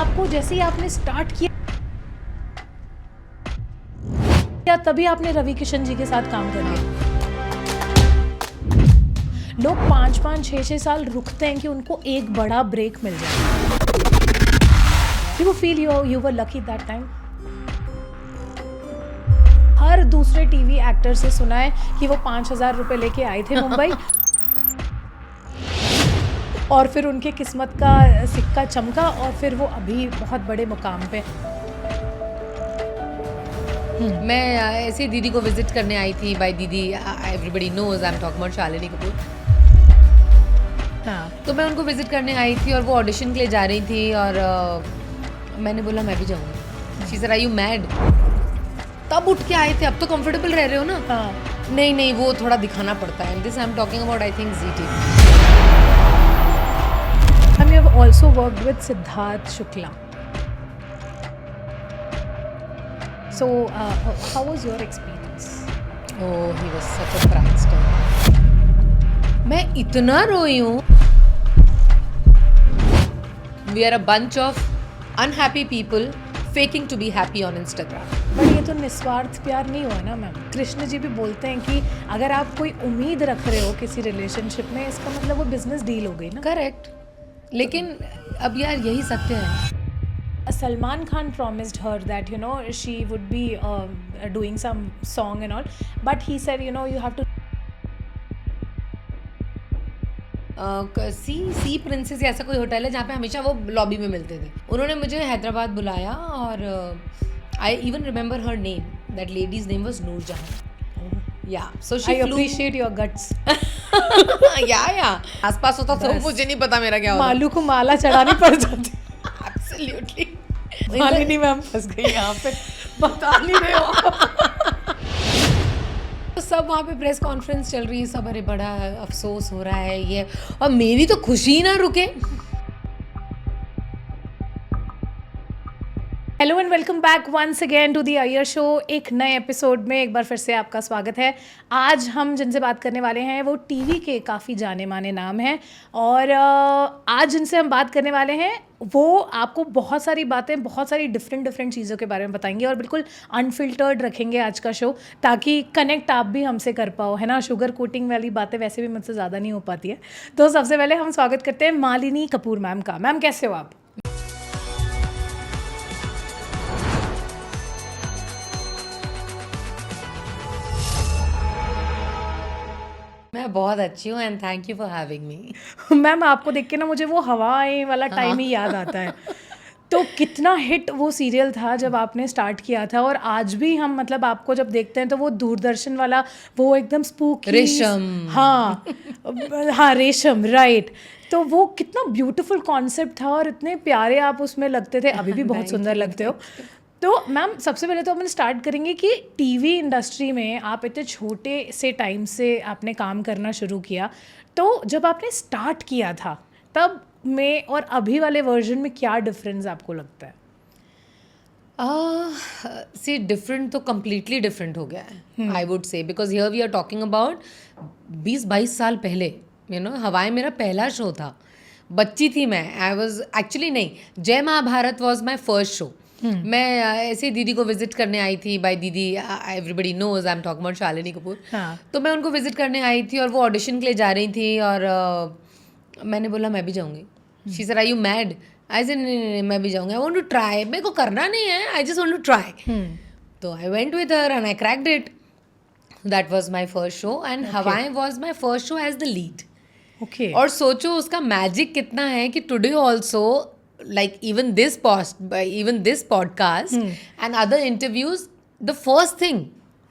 आपको जैसे ही आपने स्टार्ट किया तभी आपने रवि किशन जी के साथ काम कर लिया? लोग 5-5, 6-6 साल रुकते हैं कि उनको एक बड़ा ब्रेक मिल जाए। Do you feel you were lucky that time? हर दूसरे टीवी एक्टर से सुना है कि वो 5,000 रुपए लेके आए थे मुंबई और फिर उनके किस्मत का सिक्का चमका और फिर वो अभी बहुत बड़े मुकाम पे। मैं ऐसे दीदी को विजिट करने आई थी। By didi everybody knows I am talking about Shalini Kapoor. हाँ, तो मैं उनको विजिट करने आई थी और वो ऑडिशन के लिए जा रही थी और मैंने बोला मैं भी जाऊँगी। She said are you mad? तब उठ के आए थे, अब तो कंफर्टेबल रह रहे हो ना। हाँ। नहीं वो थोड़ा दिखाना पड़ता है। This I am talking about I think ZT। You have also worked with Siddharth Shukla. So, how was your experience? Oh, he was such a prankster. मैं इतना रोई हूँ। We are a bunch of unhappy people faking to be happy on Instagram. But ये तो निस्वार्थ प्यार नहीं हुआ ना मैम। कृष्ण जी भी बोलते हैं कि अगर आप कोई उम्मीद रख रहे हो किसी रिलेशनशिप में, इसका मतलब वो बिजनेस डील हो गई ना। करेक्ट, लेकिन अब यार यही सत्य है। Salman Khan promised her that she would be doing some song and all, but he said you have to see princess ऐसा कोई होटल है जहाँ पे हमेशा वो लॉबी में मिलते थे। उन्होंने मुझे हैदराबाद बुलाया और I even remember her name. That ladies name was Noorjahan. Yeah so she I appreciate your guts. या आसपास होता तो मुझे नहीं पता मेरा क्या होता। मालू को माला चढ़ानी पड़ जाती। एब्सोल्युटली। मालिनी मैम फंस गई यहाँ पे, बता नहीं रहे हो। तो सब वहाँ पे प्रेस कॉन्फ्रेंस चल रही है, सब अरे बड़ा अफसोस हो रहा है ये, और मेरी तो खुशी ना रुके। Hello and welcome back once again to the Iyer show. एक नए एपिसोड में एक बार फिर से आपका स्वागत है। आज हम जिनसे बात करने वाले हैं वो टीवी के काफ़ी जाने माने नाम हैं और आज जिनसे हम बात करने वाले हैं वो आपको बहुत सारी बातें, बहुत सारी डिफरेंट चीज़ों के बारे में बताएंगे और बिल्कुल अनफिल्टर्ड रखेंगे आज का शो, ताकि कनेक्ट आप भी हमसे कर पाओ, है ना। शुगर कोटिंग वाली बातें वैसे भी मुझसे ज़्यादा नहीं हो पाती है। तो सबसे पहले हम स्वागत करते हैं मालिनी कपूर मैम का। मैम कैसे हो आप? मैं बहुत अच्छी हूँ and thank you for having me. Ma'am आपको देख के ना मुझे वो हवाएं वाला टाइम ही याद आता है। तो कितना हिट वो सीरियल था जब आपने स्टार्ट किया था, और आज भी हम मतलब आपको जब देखते हैं तो वो दूरदर्शन वाला वो एकदम स्पूकी रेशम। हाँ हाँ रेशम, राइट। तो वो कितना ब्यूटीफुल कॉन्सेप्ट था और इतने प्यारे आप उसमें लगते थे, अभी भी बहुत सुंदर लगते हो। तो मैम सबसे पहले तो अपन स्टार्ट करेंगे कि टीवी इंडस्ट्री में आप इतने छोटे से टाइम से आपने काम करना शुरू किया, तो जब आपने स्टार्ट किया था तब में और अभी वाले वर्जन में क्या डिफरेंस आपको लगता है? सी डिफरेंट तो कम्प्लीटली डिफरेंट हो गया है, I would say, because here we are talking about 20-22 साल पहले। हवाएं मेरा पहला शो था, बच्ची थी मैं। आई वॉज एक्चुअली नहीं, Jai Mahabharat was my first show. मैं ऐसे दीदी को विजिट करने आई थी। By didi everybody knows I am talking about Shalini Kapoor. तो मैं उनको विजिट करने आई थी और वो ऑडिशन के लिए जा रही थी और मैंने बोला मैं भी जाऊँगी। She said are you mad? I said नहीं मैं भी जाऊँगी, आई वांट टू ट्राई। मेरे को करना नहीं है, I just want to try. तो I went with her and I cracked it. That was my first show and Hawayein was my first show as the lead. Okay. और सोचो उसका मैजिक कितना है कि today also like even this podcast and other interviews, the first thing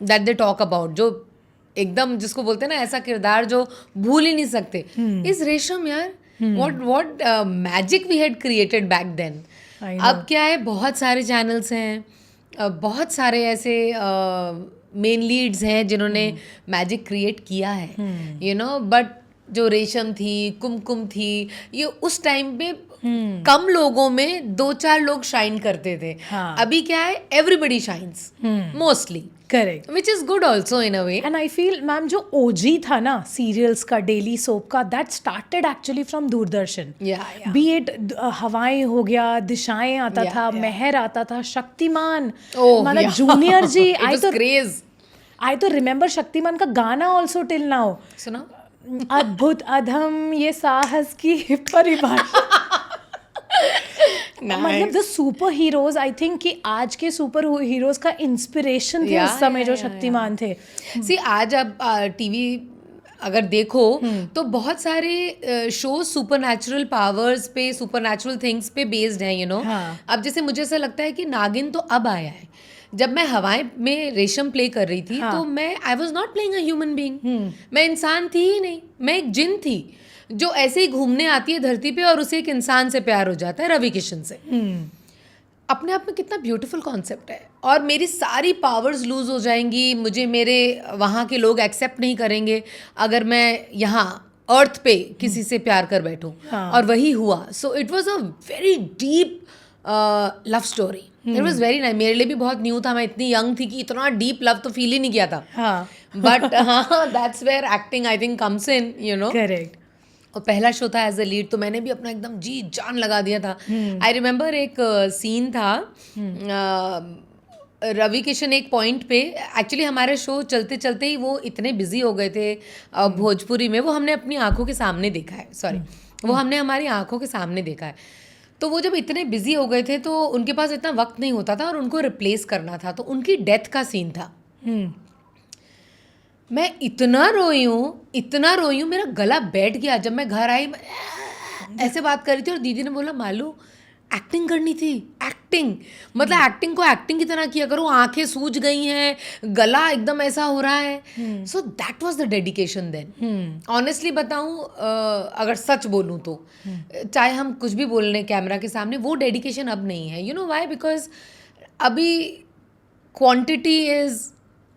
that they talk about, जो एकदम जिसको बोलते हैं ना ऐसा किरदार जो भूल ही नहीं सकते, is रेशम यार। what magic we had created back then। अब क्या है, बहुत सारे चैनल्स हैं, बहुत सारे ऐसे मेन लीड्स हैं जिन्होंने मैजिक क्रिएट किया है, बट जो रेशम थी, कुमकुम थी, ये उस टाइम पे कम लोगों में 2-4 लोग शाइन करते थे। हाँ। अभी क्या है, everybody shines mostly. Correct. which is good also in a way. And I feel ma'am जो ओजी था ना सीरियल्स का, डेली सोप का, that started actually from Doordarshan. Yeah. B it हवाएं हो गया, दिशाएं आता Yeah, था, yeah. महर आता था, शक्तिमान, Oh, मतलब yeah. Junior G. It was craze. I तो रिमेम्बर शक्तिमान का गाना ऑल्सो टिल नाउ. सुना? अद्भुत अधम ये साहस की परिभाषा. मतलब the super heroes, I think कि आज के सुपर हीरोज का इंस्पिरेशन थे उस समय जो शक्तिमान थे. सी आज अब टीवी अगर देखो तो बहुत सारे शो सुपर नेचुरल पावर्स पे, सुपर नेचुरल थिंग्स पे बेस्ड हैं, यू नो. हाँ. अब जैसे मुझे ऐसा लगता है कि नागिन तो अब आया है. जब मैं हवाएं में रेशम प्ले कर रही थी तो मैं I was not playing a human being. मैं इंसान थी ही नहीं, मैं एक जिन थी जो ऐसे ही घूमने आती है धरती पे और उसे एक इंसान से प्यार हो जाता है, रवि किशन से. अपने आप में कितना ब्यूटीफुल कॉन्सेप्ट है. और मेरी सारी पावर्स लूज हो जाएंगी, मुझे मेरे वहाँ के लोग एक्सेप्ट नहीं करेंगे अगर मैं यहाँ अर्थ पे किसी से प्यार कर बैठूं. और वही हुआ. So it was a very deep love story. It was very nice. मेरे लिए भी बहुत न्यू था, मैं इतनी यंग थी कि इतना डीप लव तो फील ही नहीं किया था. बट हाँ, that's where acting I think comes in, you know. Correct. और पहला शो था एज अ लीड, तो मैंने भी अपना एकदम जी जान लगा दिया था. आई रिमेम्बर एक सीन था, रवि किशन एक पॉइंट पे, एक्चुअली हमारे शो चलते चलते ही वो इतने बिजी हो गए थे भोजपुरी में, वो हमने अपनी आंखों के सामने देखा है. सॉरी, वो हमने हमारी आंखों के सामने देखा है. तो वो जब इतने बिजी हो गए थे तो उनके पास इतना वक्त नहीं होता था और उनको रिप्लेस करना था. तो उनकी डेथ का सीन था. मैं इतना रोई हूँ, मेरा गला बैठ गया. जब मैं घर आई ऐसे बात कर रही थी और दीदी ने बोला मालू एक्टिंग करनी थी. एक्टिंग मतलब एक्टिंग को एक्टिंग की तरह किया करो. आंखें सूज गई हैं, गला एकदम ऐसा हो रहा है. So that was the dedication then. Honestly बताऊं, अगर सच बोलूं तो चाहे हम कुछ भी बोल रहे कैमरा के सामने, वो डेडिकेशन अब नहीं है. You know why? बिकॉज अभी quantity is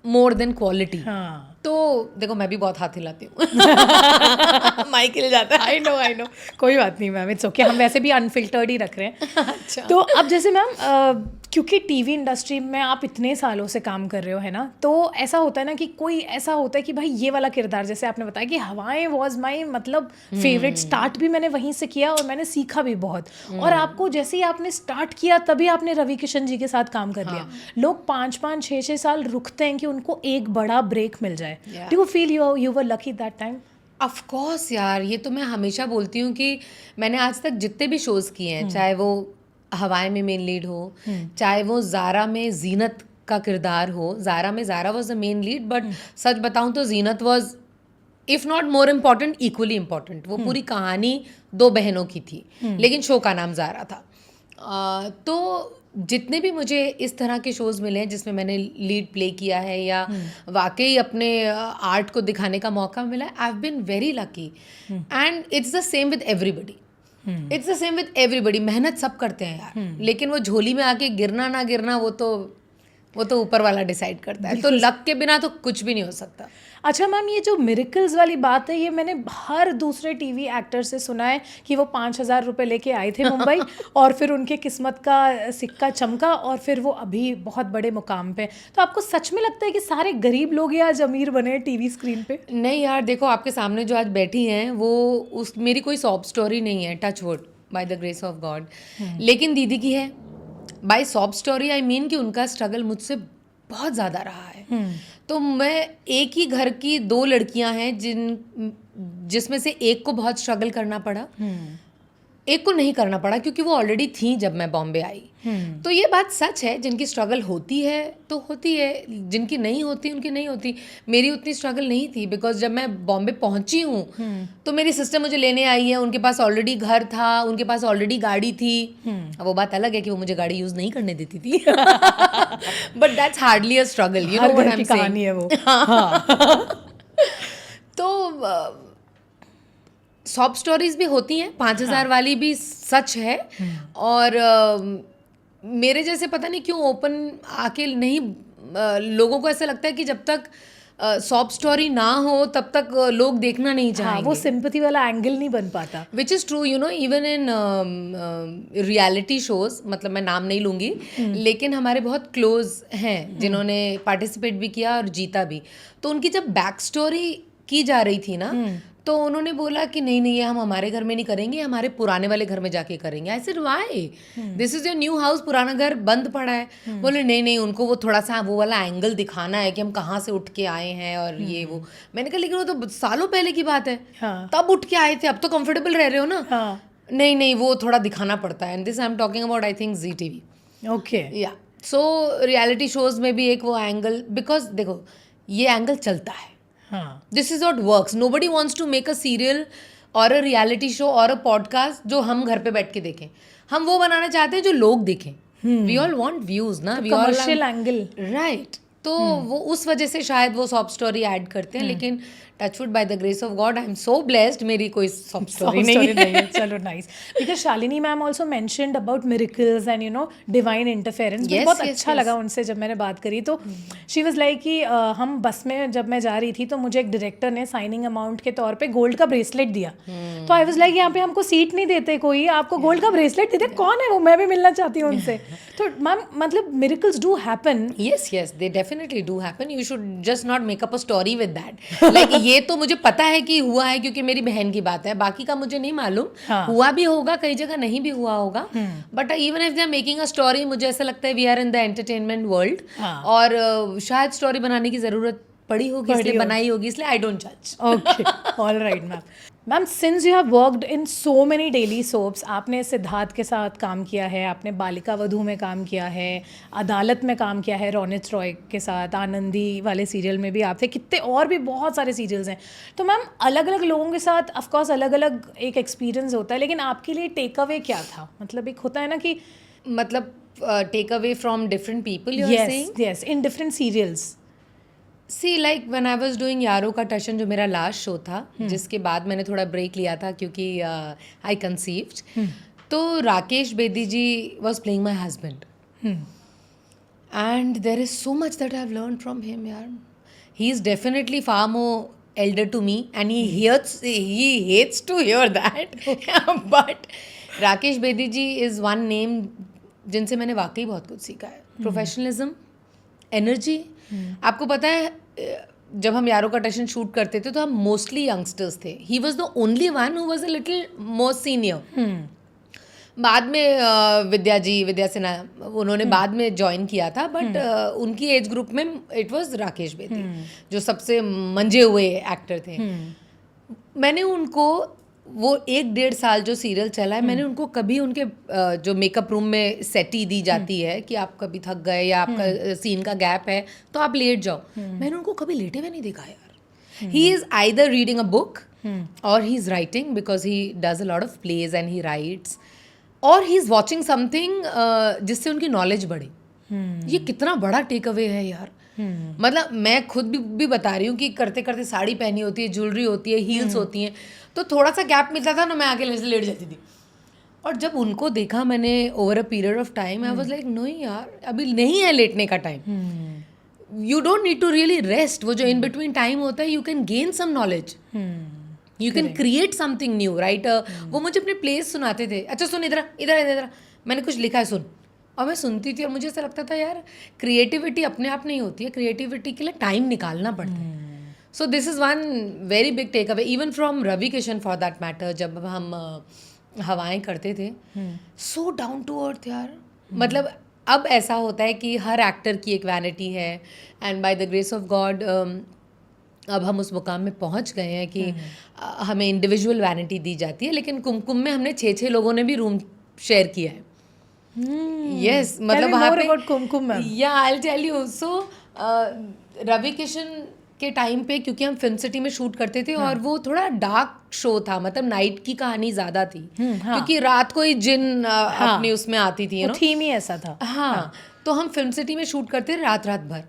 more than quality. तो देखो मैं भी बहुत हाथ हिलाती हूँ. माइक हिल जाता है. आई नो कोई बात नहीं मैम, इट्स ओके. हम वैसे भी अनफिल्टर्ड ही रख रहे हैं. अच्छा. तो अब जैसे मैम क्योंकि टीवी इंडस्ट्री में आप इतने सालों से काम कर रहे हो, है ना, तो ऐसा होता है ना कि कोई ऐसा होता है कि भाई ये वाला किरदार, जैसे आपने बताया कि हवाएं वॉज माई मतलब फेवरेट. स्टार्ट भी मैंने वहीं से किया और मैंने सीखा भी बहुत. और आपको जैसे ही आपने स्टार्ट किया तभी आपने रवि किशन जी के साथ काम कर लिया. लोग 5-5, 6-6 साल रुकते हैं कि उनको एक बड़ा ब्रेक मिल जाए. Do you feel you were lucky that time? Of course यार, ये तो मैं हमेशा बोलती हूँ कि मैंने आज तक जितने भी शोज़ किए हैं, चाहे वो हवाएं में मेन लीड हो, चाहे वो ज़ारा में जीनत का किरदार हो. ज़ारा में Zaara was the main lead, but सच बताऊँ तो Zeenat was if not more important, equally important. वो पूरी कहानी 2 बहनों की थी, लेकिन शो का नाम ज़ारा था. तो जितने भी मुझे इस तरह के शोज़ मिले हैं जिसमें मैंने लीड प्ले किया है या वाकई अपने आर्ट को दिखाने का मौका मिला है, I have been very lucky. And it's the same with everybody. It's the same with everybody. मेहनत सब करते हैं यार, लेकिन वो झोली में आके गिरना ना गिरना वो तो ऊपर वाला डिसाइड करता है. तो लक के बिना तो कुछ भी नहीं हो सकता. अच्छा मैम, ये जो मिरेकल्स वाली बात है, ये मैंने हर दूसरे टीवी एक्टर से सुना है कि वो 5,000 रुपये लेके आए थे मुंबई और फिर उनके किस्मत का सिक्का चमका और फिर वो अभी बहुत बड़े मुकाम पे. तो आपको सच में लगता है कि सारे गरीब लोग ही आज अमीर बने टीवी स्क्रीन पे? नहीं यार, देखो आपके सामने जो आज बैठी हैं वो मेरी कोई सॉब स्टोरी नहीं है, touch wood, by the grace of God. लेकिन दीदी की है. By sob story I mean कि उनका स्ट्रगल मुझसे बहुत ज़्यादा रहा है. तो मैं एक ही घर की 2 लड़कियां हैं जिसमें से एक को बहुत स्ट्रगल करना पड़ा, एक को नहीं करना पड़ा क्योंकि वो ऑलरेडी थी जब मैं बॉम्बे आई. तो ये बात सच है, जिनकी स्ट्रगल होती है तो होती है, जिनकी नहीं होती उनकी नहीं होती. मेरी उतनी स्ट्रगल नहीं थी बिकॉज जब मैं बॉम्बे पहुंची हूँ तो मेरी सिस्टर मुझे लेने आई है. उनके पास ऑलरेडी घर था, उनके पास ऑलरेडी गाड़ी थी. अब वो बात अलग है कि वो मुझे गाड़ी यूज नहीं करने देती थी, but that's hardly a struggle, you know what I am saying. कहानी है वो. तो सॉब स्टोरीज भी होती हैं, 5,000 वाली भी सच है. और मेरे जैसे पता नहीं क्यों ओपन आके नहीं, लोगों को ऐसा लगता है कि जब तक सॉब स्टोरी ना हो तब तक लोग देखना नहीं हाँ, चाहेंगे. वो सिंपैथी वाला एंगल नहीं बन पाता. Which is true, you know, even in reality shows, मतलब मैं नाम नहीं लूँगी, लेकिन हमारे बहुत क्लोज हैं जिन्होंने पार्टिसिपेट भी किया और जीता भी. तो उनकी जब बैक स्टोरी की जा रही थी ना, तो उन्होंने बोला कि नहीं नहीं, ये हम हमारे घर में नहीं करेंगे, हमारे पुराने वाले घर में जाके करेंगे. I said why, this is your new house, पुराना घर बंद पड़ा है. बोले नहीं नहीं, उनको वो थोड़ा सा वो वाला एंगल दिखाना है कि हम कहाँ से उठ के आए हैं और ये वो. मैंने कहा लेकिन वो तो सालों पहले की बात है. हाँ. तब उठ के आए थे, अब तो कंफर्टेबल रह रहे हो ना. हाँ. नहीं नहीं, वो थोड़ा दिखाना पड़ता है. And this I am talking about I think Zee TV. Okay. या सो रियलिटी शोज में भी एक वो एंगल, बिकॉज देखो ये एंगल चलता है. हाँ. This is what works. Nobody wants to make a serial और अ रियलिटी शो और अ पॉडकास्ट जो हम घर पे बैठ के देखें. हम वो बनाना चाहते हैं जो लोग देखें. वी ऑल वॉन्ट व्यूज ना, we all commercial angle. Right. तो वो उस वजह से शायद वो सॉफ्ट स्टोरी ऐड करते हैं. लेकिन touchwood by the grace of God I am so blessed, मेरी कोई सॉफ्ट स्टोरी नहीं है. चलो nice. Because Shalini ma'am also mentioned about miracles and you know divine interference. मुझे बहुत अच्छा लगा उनसे जब मैंने बात करी. तो शी वाज लाइक कि हम बस में जब मैं जा रही थी तो मुझे एक डायरेक्टर ने साइनिंग अमाउंट के तौर पे गोल्ड का ब्रेसलेट दिया. तो आई वाज लाइक यहाँ पे हमको सीट नहीं देते कोई, आपको गोल्ड का ब्रेसलेट देते, कौन है वो, मैं भी मिलना चाहती हूँ उनसे. तो मैम मतलब miracles do happen. Yes, yes, they definitely do happen. You should just not make up a story with that. Like ये तो मुझे पता है कि हुआ है क्योंकि मेरी बहन की बात है, बाकी का मुझे नहीं मालूम. हाँ. हुआ भी होगा, कई जगह नहीं भी हुआ होगा. But even if they are making a story, मुझे ऐसा लगता है we are in the entertainment world. हाँ. और शायद स्टोरी बनाने की जरूरत पड़ी होगी, इसलिए बनाई होगी, इसलिए आई डोंट जज. Okay. All right ma'am. Ma'am since you have worked in so many daily soaps, आपने सिद्धार्थ के साथ काम किया है, आपने बालिका वधू में काम किया है, अदालत में काम किया है रोनित रॉय के साथ, आनंदी वाले सीरियल में भी आप थे, कितने और भी बहुत सारे सीरियल्स हैं. तो मैम अलग अलग लोगों के साथ ऑफकोर्स अलग अलग एक एक्सपीरियंस होता है, लेकिन आपके लिए टेक अवे क्या था? मतलब एक होता है ना कि मतलब take away from different people you are saying? Yes in different serials. See like when I was doing Yaaron Ka टशन, जो मेरा लास्ट शो था, जिसके बाद मैंने थोड़ा ब्रेक लिया था क्योंकि आई कंसीव्ड. तो Rakesh Bedi ji was playing my husband and there is so much that I have learn from him. यार he is definitely far more elder to me and he hates to hear that. But Rakesh Bedi ji is one name जिनसे मैंने वाकई बहुत कुछ सीखा है. Professionalism, energy. आपको पता है जब हम यारों का टशन शूट करते थे तो हम मोस्टली यंगस्टर्स थे. He was the only one who was a little more senior. बाद में विद्या सिन्हा, उन्होंने बाद में ज्वाइन किया था, बट उनकी एज ग्रुप में इट वॉज राकेश बेदी जो सबसे मंजे हुए एक्टर थे. मैंने उनको वो 1-1.5 साल जो सीरियल चला है, मैंने उनको कभी उनके जो मेकअप रूम में सेटी दी जाती है कि आप कभी थक गए या आपका सीन का गैप है तो आप लेट जाओ, मैंने उनको कभी लेटे हुए नहीं देखा यार. He is either reading a book or he is writing, because he does a lot of plays and he writes, और ही इज वॉचिंग समथिंग जिससे उनकी नॉलेज बढ़े. ये कितना बड़ा टेक अवे है यार. मतलब मैं खुद भी बता रही हूँ कि करते करते साड़ी पहनी होती है, ज्वेलरी होती है, हील्स होती हैं, तो थोड़ा सा गैप मिलता था ना, मैं आके लेट जाती थी. और जब उनको देखा मैंने over a period of time, I was like no यार, अभी नहीं है लेटने का time. You don't need to really rest. वो जो इन बिटवीन टाइम होता है, you can gain some knowledge, you can create something new, right. वो मुझे अपने प्लेस सुनाते थे. अच्छा सुन, इधर मैंने कुछ लिखा है, सुन. और मैं सुनती थी और मुझे ऐसा लगता था यार क्रिएटिविटी अपने आप नहीं होती है, क्रिएटिविटी के लिए टाइम निकालना पड़ता है. So this is one very big take away, even from Ravi Kishan for that matter. जब हम हवाएं करते थे, सो डाउन टू अर्थ यार. मतलब अब ऐसा होता है कि हर एक्टर की एक वैनिटी है, and bye the grace of God अब हम उस मुकाम में पहुंच गए हैं कि हमें इंडिविजुअल वैनिटी दी जाती है. लेकिन कुमकुम में हमने 6 लोगों ने भी रूम शेयर किया है. यस, मतलब वहाँ पे या आई विल टेल यू. सो रवि किशन के टाइम पे, क्योंकि हम फिल्म सिटी में शूट करते थे, और वो थोड़ा डार्क शो था, मतलब नाइट की कहानी ज्यादा थी, क्योंकि रात को ही जिन अपने उसमें आती थी, थीम ही ऐसा था. हाँ. तो हम फिल्म सिटी में शूट करते थे रात भर.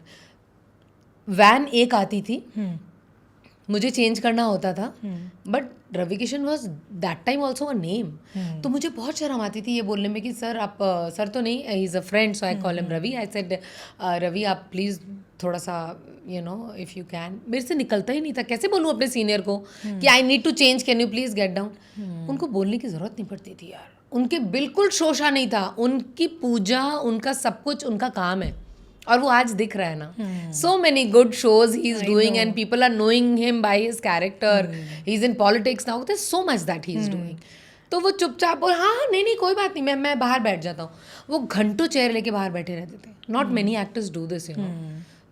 वैन एक आती थी, मुझे चेंज करना होता था, but Ravi Kishan was that time also a name. तो मुझे बहुत शर्म आती थी ये बोलने में कि सर आप, सर तो नहीं, he is a friend, so I call him Ravi. I said Ravi आप प्लीज़ थोड़ा सा you know if you can. मेरे से निकलता ही नहीं था, कैसे बोलूँ अपने सीनियर को कि I need to change, can you please get down. उनको बोलने की जरूरत नहीं पड़ती थी यार, उनके बिल्कुल शोशा नहीं था, उनकी पूजा, उनका सब कुछ उनका काम है, और वो आज दिख रहा है ना। So many good shows he is doing and people are knowing him by his character, he is in politics now, there is so much that he is doing. तो वो चुपचाप और हाँ नहीं नहीं कोई बात नहीं, मैं बाहर बैठ जाता हूँ। वो घंटों चेयर लेके बाहर बैठे रहते थे। Not many actors do this, you know.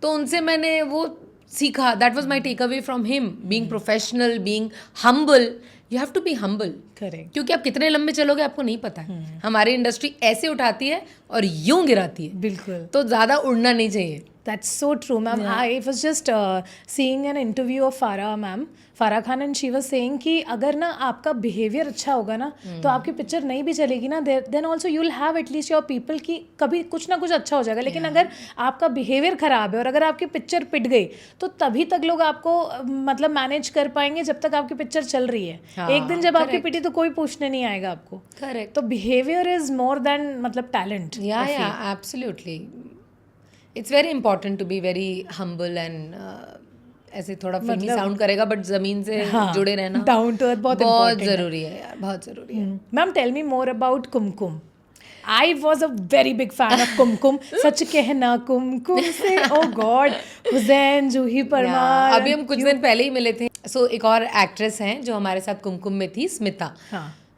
तो उनसे मैंने वो सीखा, that was my take away from him, being professional, being humble. You have to be humble, correct, क्योंकि आप कितने लंबे चलोगे आपको नहीं पता है। हमारी इंडस्ट्री ऐसे उठाती है और यूं गिराती है, बिल्कुल। तो ज़्यादा उड़ना नहीं चाहिए। That's so true, ma'am. I was just seeing an interview of Farah Khan, and she was saying कि अगर ना आपका behavior अच्छा होगा ना, तो आपकी पिक्चर नहीं भी चलेगी ना, then also you'll have at least your people कि कभी कुछ ना कुछ अच्छा हो जाएगा। लेकिन अगर आपका behavior खराब है और अगर आपकी पिक्चर पिट गई, तो तभी तक लोग आपको मतलब मैनेज कर पाएंगे जब तक आपकी पिक्चर चल रही है। एक दिन जब आपकी पिटी तो कोई पूछने नहीं आएगा आपको। करेक्ट। तो behavior is more than मतलब talent। Yeah, absolutely. It's very important to be very humble and ऐसे थोड़ा फिल्मी साउंड करेगा, बट जमीन से जुड़े रहना, डाउन टू अर्थ बहुत जरूरी है यार, बहुत जरूरी है। Ma'am tell me more about Kumkum. I was a very big fan of Kumkum. सच कहना कुमकुम से, oh God, हुसैन, जूही परमार। अभी हम कुछ दिन पहले ही मिले थे। सो एक और एक्ट्रेस हैं जो हमारे साथ कुमकुम में थी, स्मिता।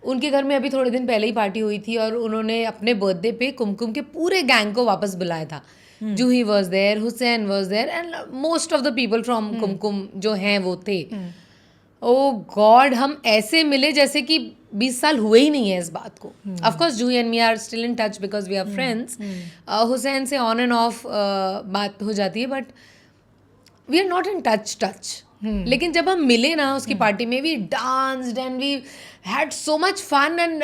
उनके घर में अभी थोड़े दिन पहले ही पार्टी हुई थी और उन्होंने अपने बर्थडे पे कुमकुम के पूरे गैंग को वापस बुलाया था। Juhi was there, Hussain was there and most of the people from Kumkum जो हैं वो थे। ओ गॉड, हम ऐसे मिले जैसे कि 20 साल हुए ही नहीं है इस बात को। Of course Juhi and me are still in touch because we are friends. Hussain से ऑन एंड ऑफ बात हो जाती है, but we are not in touch. लेकिन जब हम मिले ना उसकी पार्टी में, we danced and we had so much fun. And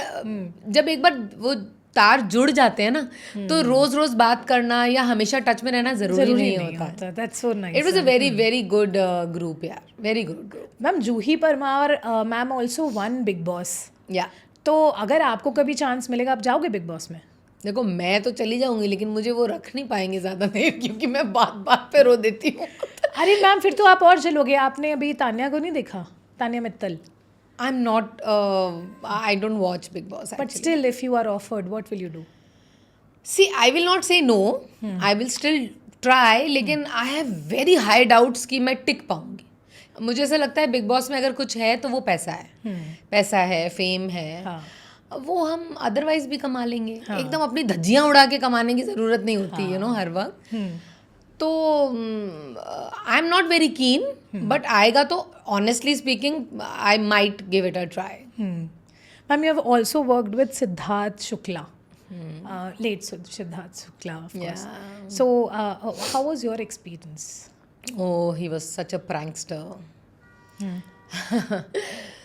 जब एक बार वो तार जुड़ जाते हैं ना, तो रोज रोज बात करना या हमेशा टच में रहना जरूरी नहीं होता। That's so nice. It was a very very good group यार, very good group. Ma'am Juhi Parmar ma'am also won Bigg Boss. Yeah तो अगर आपको कभी चांस मिलेगा, आप जाओगे बिग बॉस में? देखो मैं तो चली जाऊंगी, लेकिन मुझे वो रख नहीं पाएंगे ज्यादा देर, क्योंकि मैं बात बात पे रो देती हूँ। अरे मैम फिर तो आप और चलोगे। आपने अभी तान्या को नहीं देखा? Tanya Mittal. I'm not, I don't watch Big Boss actually. But still, if you are offered, what will you do? See, I will not say no. I will still try, लेकिन I have very high doubts कि मैं टिक पाऊंगी। मुझे ऐसा लगता है big boss में अगर कुछ है तो वो पैसा है। पैसा है, फेम है, वो हम अदरवाइज भी कमा लेंगे। एकदम अपनी धज्जियाँ उड़ा के कमाने की ज़रूरत नहीं होती, यू नो, हर वक्त। तो I am not very keen, but आएगा तो honestly speaking I might give it a try. Ma'am you have also worked with Siddharth Shukla, late Siddharth Shukla, of course. So how was your experience? Oh, he was such a prankster.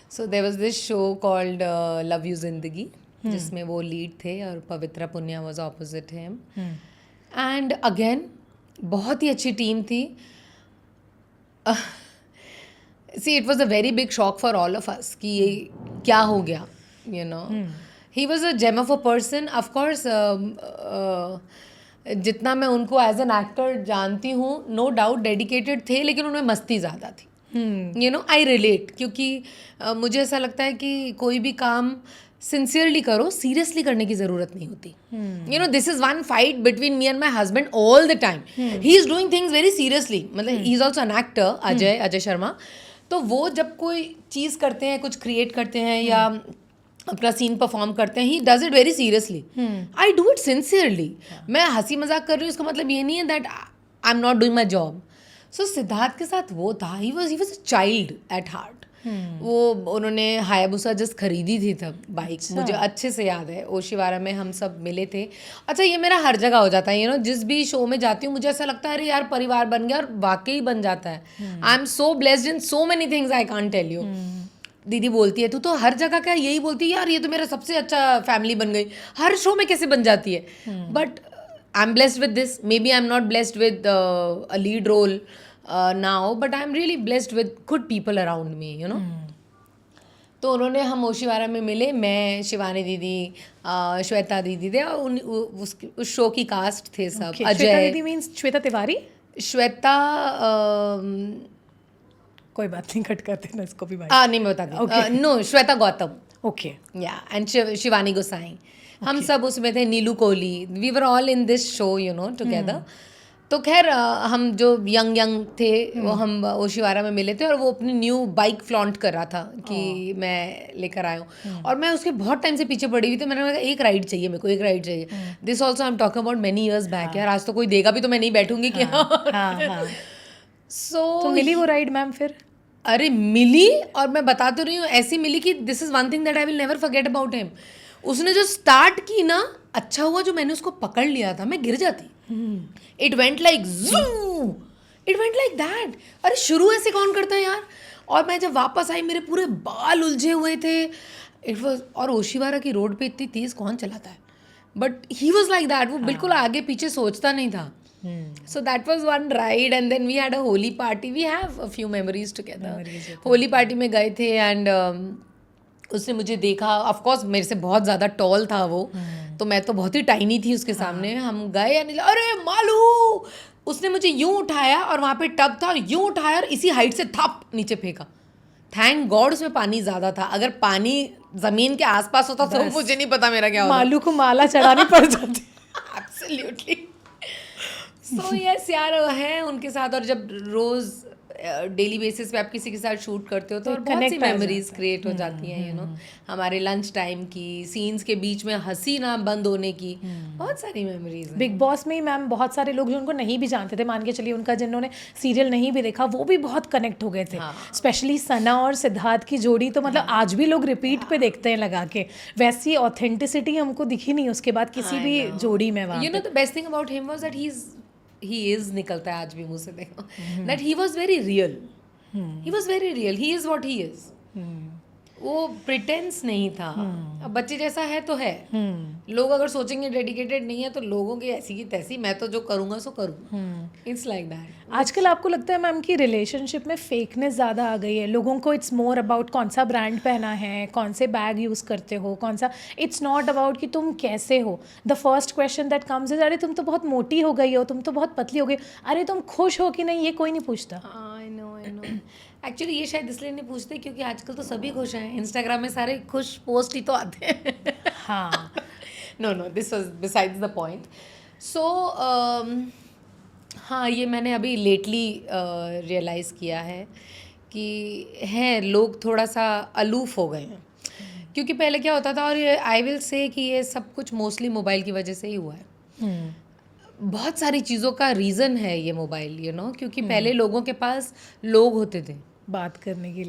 So there was this show called Love You Zindagi, जिसमें वो lead थे और पवित्रा Punia was opposite him. And again, बहुत ही अच्छी team थी। See, it was a very big shock for all of us कि ये क्या हो गया, you know. He was a gem of a person. Of course, जितना मैं उनको एज एन एक्टर जानती हूँ, नो डाउट डेडिकेटेड थे, लेकिन उनमें मस्ती ज़्यादा थी। यू नो, आई रिलेट, क्योंकि मुझे ऐसा लगता है कि कोई भी काम सिंसियरली करो, सीरियसली करने की ज़रूरत नहीं होती। You know, this is one fight between me and my husband all the time. He is doing things very seriously, मतलब he is also an actor, Ajay Sharma. तो वो जब कोई चीज़ करते हैं, कुछ क्रिएट करते हैं या अपना सीन परफॉर्म करते हैं, he does it very seriously. I do it sincerely. मैं हंसी मजाक कर रही हूँ, इसका मतलब ये नहीं है that I am not doing my job. So Siddharth के साथ वो था, he was a child at heart. वो उन्होंने हायाबुसा जस्ट खरीदी थी तब बाइक, मुझे अच्छे से याद है। ओशिवारा में हम सब मिले थे। अच्छा, ये मेरा हर जगह हो जाता है, यू नो, जिस भी शो में जाती हूँ मुझे ऐसा लगता है अरे यार परिवार बन गया, और वाकई बन जाता है। I am so blessed in so many things, I can't tell you. दीदी बोलती है तू तो हर जगह का यही बोलती है, यार ये तो मेरा सबसे अच्छा फैमिली बन गई, हर शो में कैसे बन जाती है। But I am blessed with this. Maybe I am not blessed with a lead role now, but I am really blessed with good people around me, you know. तो उन्होंने, हम ओशिवारा में मिले, मैं, शिवानी दीदी, श्वेता दीदी थे, और उस शो की कास्ट थे सब। अजय दीदी मीन्स श्वेता तिवारी? श्वेता कोई बात नहीं, कट करते ना इसको भी भाई। नहीं मैं बता दी, no Shweta Gautam, okay. Yeah and Shivani Gosai, हम सब उसमें थे, Neelu Kohli, we were all in this show you know together. तो खैर हम जो यंग थे वो हम ओशिवारा में मिले थे और वो अपनी न्यू बाइक फ्लॉन्ट कर रहा था कि मैं लेकर आया हूँ और मैं उसके बहुत टाइम से पीछे पड़ी हुई थी। मैंने कहा एक राइड चाहिए मेरे को, एक राइड चाहिए। This also I am talking about many years back यार, आज तो कोई देगा भी तो मैं नहीं बैठूंगी कि हाँ। सो तो मिली वो राइड मैम फिर? अरे मिली, और मैं बता तो रही हूँ ऐसी मिली कि this is one thing that I will never forget about him. उसने जो स्टार्ट की ना, अच्छा हुआ जो मैंने उसको पकड़ लिया था, मैं गिर जाती। It went like it went like that. अरे शुरू ऐसे कौन करता है यार। और मैं जब वापस आई मेरे पूरे बाल उलझे हुए थे। इट वॉज, और ओशिवारा की रोड पे इतनी तेज कौन चलाता है, but he was like that. वो बिल्कुल आगे पीछे सोचता नहीं था। So that was one ride and then we had a Holi party. We have a few memories together. Holi party में गए थे and उसने मुझे देखा, of course मेरे से बहुत ज़्यादा टॉल था वो, तो मैं तो बहुत ही टाइनी थी उसके सामने। हम गए and अरे मालू, उसने मुझे यूं उठाया और वहाँ पे टब था और यूं उठाया और इसी हाइट से थप नीचे फेंका। थैंक गॉड उसमें पानी ज़्यादा था, अगर पानी ज़मीन के आसपास होता तो मुझे नहीं पता मेरा क्या होता। मालू को माला चढ़ानी पड़ जाती। Absolutely. सो यस यार है उनके साथ। और जब रोज डेली बेसिस पे आप किसी के साथ शूट करते हो तो बहुत सी मेमोरीज क्रिएट हो जाती हैं यू नो। हमारे लंच टाइम की, सीन्स के बीच में हंसी ना बंद होने की, बहुत सारी मेमोरीज हैं। बिग बॉस में ही मैम बहुत सारे लोग जो उनको नहीं भी जानते थे, मान के चलिए उनका जिन्होंने सीरियल नहीं भी देखा वो भी बहुत कनेक्ट हो गए थे। स्पेशली सना और सिद्धार्थ की जोड़ी तो मतलब आज भी लोग रिपीट पे देखते हैं लगा के। वैसी ऑथेंटिसिटी हमको दिखी नहीं उसके बाद किसी भी जोड़ी में। वहाँ you know the best thing about him was that he is निकलता है आज भी मुंह से, देखो that he was very real. He was very real. He is what he is. वो प्रिटेंस नहीं था। अब बच्चे जैसा है तो है। लोग अगर सोचेंगे डेडिकेटेड नहीं है तो लोगों की ऐसी की तैसी, मैं तो जो करूँगा सो करूँगा। It's like that. आजकल आपको लगता है मैम कि रिलेशनशिप में फेकनेस ज़्यादा आ गई है? लोगों को इट्स मोर अबाउट कौन सा ब्रांड पहना है, कौन से बैग यूज़ करते हो, कौन सा। इट्स नॉट अबाउट कि तुम कैसे हो। The first question that comes is अरे तुम तो बहुत मोटी हो गई हो, तुम तो बहुत पतली हो गई, अरे तुम खुश हो कि नहीं, ये कोई नहीं पूछता। आई नो एक्चुअली ये शायद इसलिए नहीं पूछते क्योंकि आजकल तो सभी खुश हैं। इंस्टाग्राम में सारे खुश पोस्ट ही तो आते हैं। हाँ no this was besides the point. So हाँ, ये मैंने अभी लेटली रियलाइज़ किया है कि हैं लोग थोड़ा सा अलूफ हो गए हैं। क्योंकि पहले क्या होता था, और ये आई विल से कि ये सब कुछ मोस्टली मोबाइल की वजह से ही हुआ है। बहुत सारी चीज़ों का रीज़न है ये मोबाइल यू नो। क्योंकि पहले लोगों के पास लोग होते थे बात करने के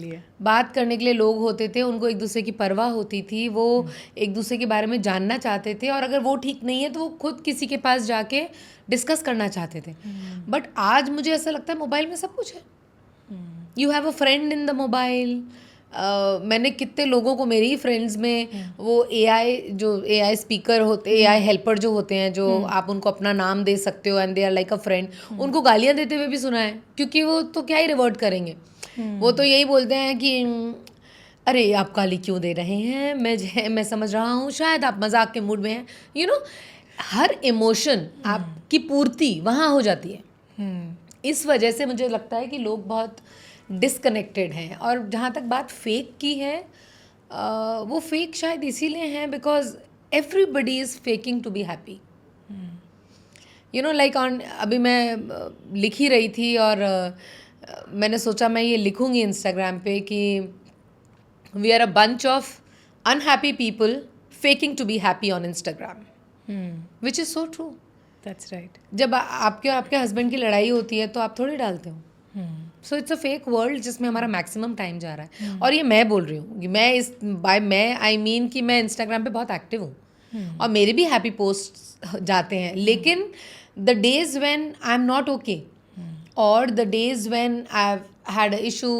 लिए लोग होते थे, उनको एक दूसरे की परवाह होती थी, वो एक दूसरे के बारे में जानना चाहते थे, और अगर वो ठीक नहीं है तो वो खुद किसी के पास जाके डिस्कस करना चाहते थे। बट आज मुझे ऐसा लगता है मोबाइल में सब कुछ है। You have a friend in the mobile. मैंने कितने लोगों को मेरे ही फ्रेंड्स में वो AI स्पीकर होते, AI हेल्पर जो होते हैं, जो आप उनको अपना नाम दे सकते हो and they are like a friend, उनको गालियाँ देते हुए भी सुना है। क्योंकि वो तो क्या ही रिवर्ट करेंगे, वो तो यही बोलते हैं कि अरे आप गाली क्यों दे रहे हैं, मैं समझ रहा हूँ शायद आप मजाक के मूड में हैं यू नो। हर इमोशन आपकी पूर्ति वहाँ हो जाती है। इस वजह से मुझे लगता है कि लोग बहुत डिसकनेक्टेड हैं। और जहाँ तक बात फेक की है, वो फेक शायद इसीलिए हैं because everybody is faking to be happy you know. Like on, अभी मैं लिख ही रही थी और मैंने सोचा मैं ये लिखूँगी इंस्टाग्राम पे कि we are a bunch of unhappy people faking to be happy on Instagram, which is so true. That's right. जब आपके और आपके हस्बैंड की लड़ाई होती है तो आप थोड़ी डालते हो। So it's a fake world जिसमें हमारा मैक्सिमम टाइम जा रहा है। और ये मैं बोल रही हूँ कि मैं आई मीन कि मैं इंस्टाग्राम पे बहुत एक्टिव हूँ और मेरे भी हैप्पी पोस्ट जाते हैं, लेकिन the days when I am not okay और the days when I have had a issue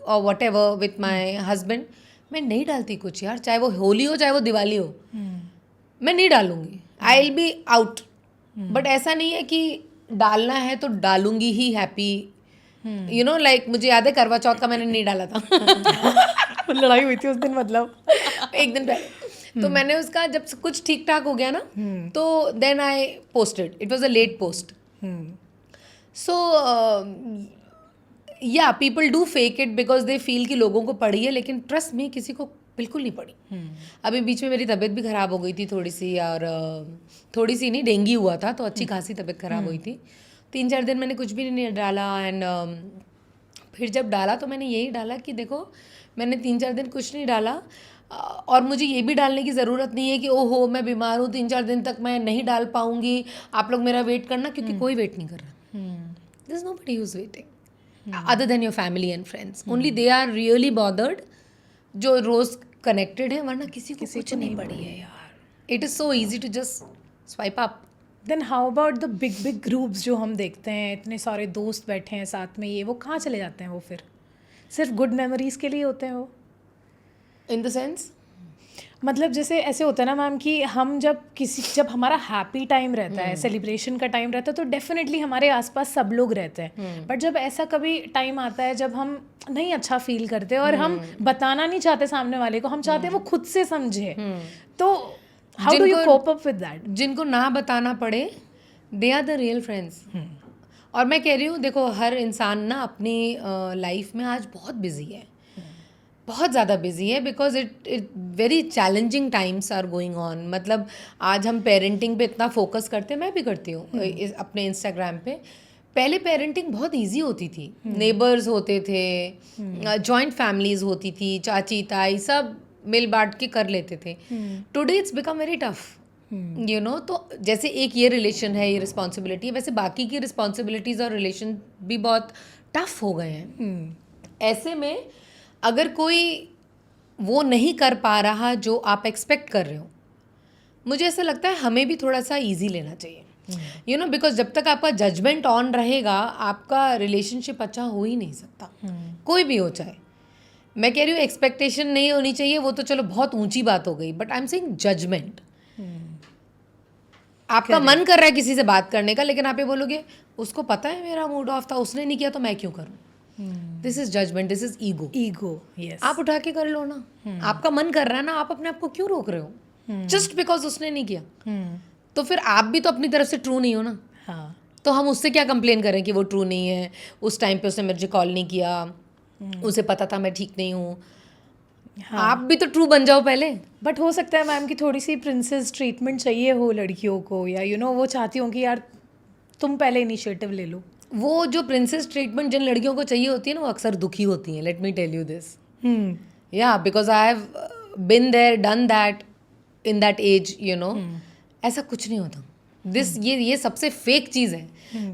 or whatever with my husband, मैं नहीं डालती कुछ यार। चाहे वो होली हो चाहे वो दिवाली हो, मैं नहीं डालूंगी। I will be out. But ऐसा नहीं है कि डालना है तो डालूंगी ही हैप्पी यू नो। लाइक मुझे याद है करवा चौथ का मैंने नहीं डाला था। लड़ाई हुई थी उस दिन, मतलब एक दिन पहले। तो मैंने उसका जब कुछ ठीक ठाक हो गया ना तो then I posted. It was a late post. So yeah people do fake it because they feel कि लोगों को पड़ी है, लेकिन ट्रस्ट में किसी को बिल्कुल नहीं पड़ी। अभी बीच में मेरी तबीयत भी ख़राब हो गई थी थोड़ी सी, और थोड़ी सी नहीं, डेंगू हुआ था, तो अच्छी खासी तबीयत ख़राब हुई थी। 3-4 दिन मैंने कुछ भी नहीं डाला, एंड फिर जब डाला तो मैंने यही डाला कि देखो मैंने 3-4 दिन कुछ नहीं डाला, और मुझे ये भी डालने की ज़रूरत नहीं है कि ओहो मैं बीमार हूँ 3-4 दिन तक मैं नहीं डाल पाऊँगी, आप लोग मेरा वेट करना, क्योंकि कोई वेट नहीं कर रहा। There is nobody who is waiting other than your family and friends, only they are really bothered जो रोज़ कनेक्टेड है, वरना किसी को कुछ नहीं पड़ी है यार। It is so easy to just swipe up. Then how about the big big groups जो हम देखते हैं, इतने सारे दोस्त बैठे हैं साथ में, ये वो कहाँ चले जाते हैं? वो फिर सिर्फ गुड मेमोरीज के लिए होते हैं वो? इन द सेंस, मतलब जैसे ऐसे होता है ना मैम कि हम जब हमारा हैप्पी टाइम रहता है, सेलिब्रेशन का टाइम रहता है, तो डेफिनेटली हमारे आसपास सब लोग रहते हैं। बट जब ऐसा कभी टाइम आता है जब हम नहीं अच्छा फील करते और हम बताना नहीं चाहते सामने वाले को, हम चाहते हैं वो खुद से समझे, तो how do you cope up with that? जिनको ना बताना पड़े, they are the real friends. और मैं कह रही हूँ, देखो हर इंसान ना अपनी लाइफ में आज बहुत बिजी है, बहुत ज़्यादा बिजी है, because it very challenging times are going on. मतलब आज हम पेरेंटिंग पे इतना फोकस करते हैं, मैं भी करती हूँ अपने इंस्टाग्राम पे। पहले पेरेंटिंग बहुत इजी होती थी, नेबर्स होते थे, जॉइंट फैमिलीज होती थी, चाची ताई सब मिल बांट के कर लेते थे। Today it's become very tough, you know. तो जैसे एक ये रिलेशन है, ये रिस्पॉन्सिबिलिटी है, वैसे बाकी की रिस्पॉन्सिबिलिटीज़ और रिलेशन भी बहुत टफ हो गए हैं। ऐसे में अगर कोई वो नहीं कर पा रहा जो आप एक्सपेक्ट कर रहे हो, मुझे ऐसा लगता है हमें भी थोड़ा सा इजी लेना चाहिए, यू नो, बिकॉज जब तक आपका जजमेंट ऑन रहेगा आपका रिलेशनशिप अच्छा हो ही नहीं सकता, कोई भी हो चाहे। मैं कह रही हूँ एक्सपेक्टेशन नहीं होनी चाहिए, वो तो चलो बहुत ऊंची बात हो गई, but I am saying judgement. आपका मन कर रहा है किसी से बात करने का, लेकिन आप ये बोलोगे उसको पता है मेरा मूड ऑफ था, उसने नहीं किया तो मैं क्यों करूँ? This is judgement, this is ego. Yes, आप उठा के कर लो ना, आपका मन कर रहा है ना, आप अपने आप को क्यों रोक रहे हो जस्ट बिकॉज उसने नहीं किया? तो फिर आप भी तो अपनी तरफ से ट्रू नहीं हो ना। हाँ, तो हम उससे क्या कंप्लेन करें कि वो ट्रू नहीं है, उस टाइम पे उसने मुझे कॉल नहीं किया, उसे पता था मैं ठीक नहीं हूँ। हाँ। आप भी तो ट्रू बन जाओ पहले। बट हो सकता है मैम कि थोड़ी सी प्रिंसेस ट्रीटमेंट चाहिए हो लड़कियों को, या यू नो वो चाहती हो कि यार तुम पहले इनिशिएटिव ले लो। वो जो प्रिंसेस ट्रीटमेंट जिन लड़कियों को चाहिए होती है ना, वो अक्सर दुखी होती हैं। Let me tell you this, yeah because I have been there done that in that age, you know. ऐसा कुछ नहीं होता। ये सबसे फेक चीज़ है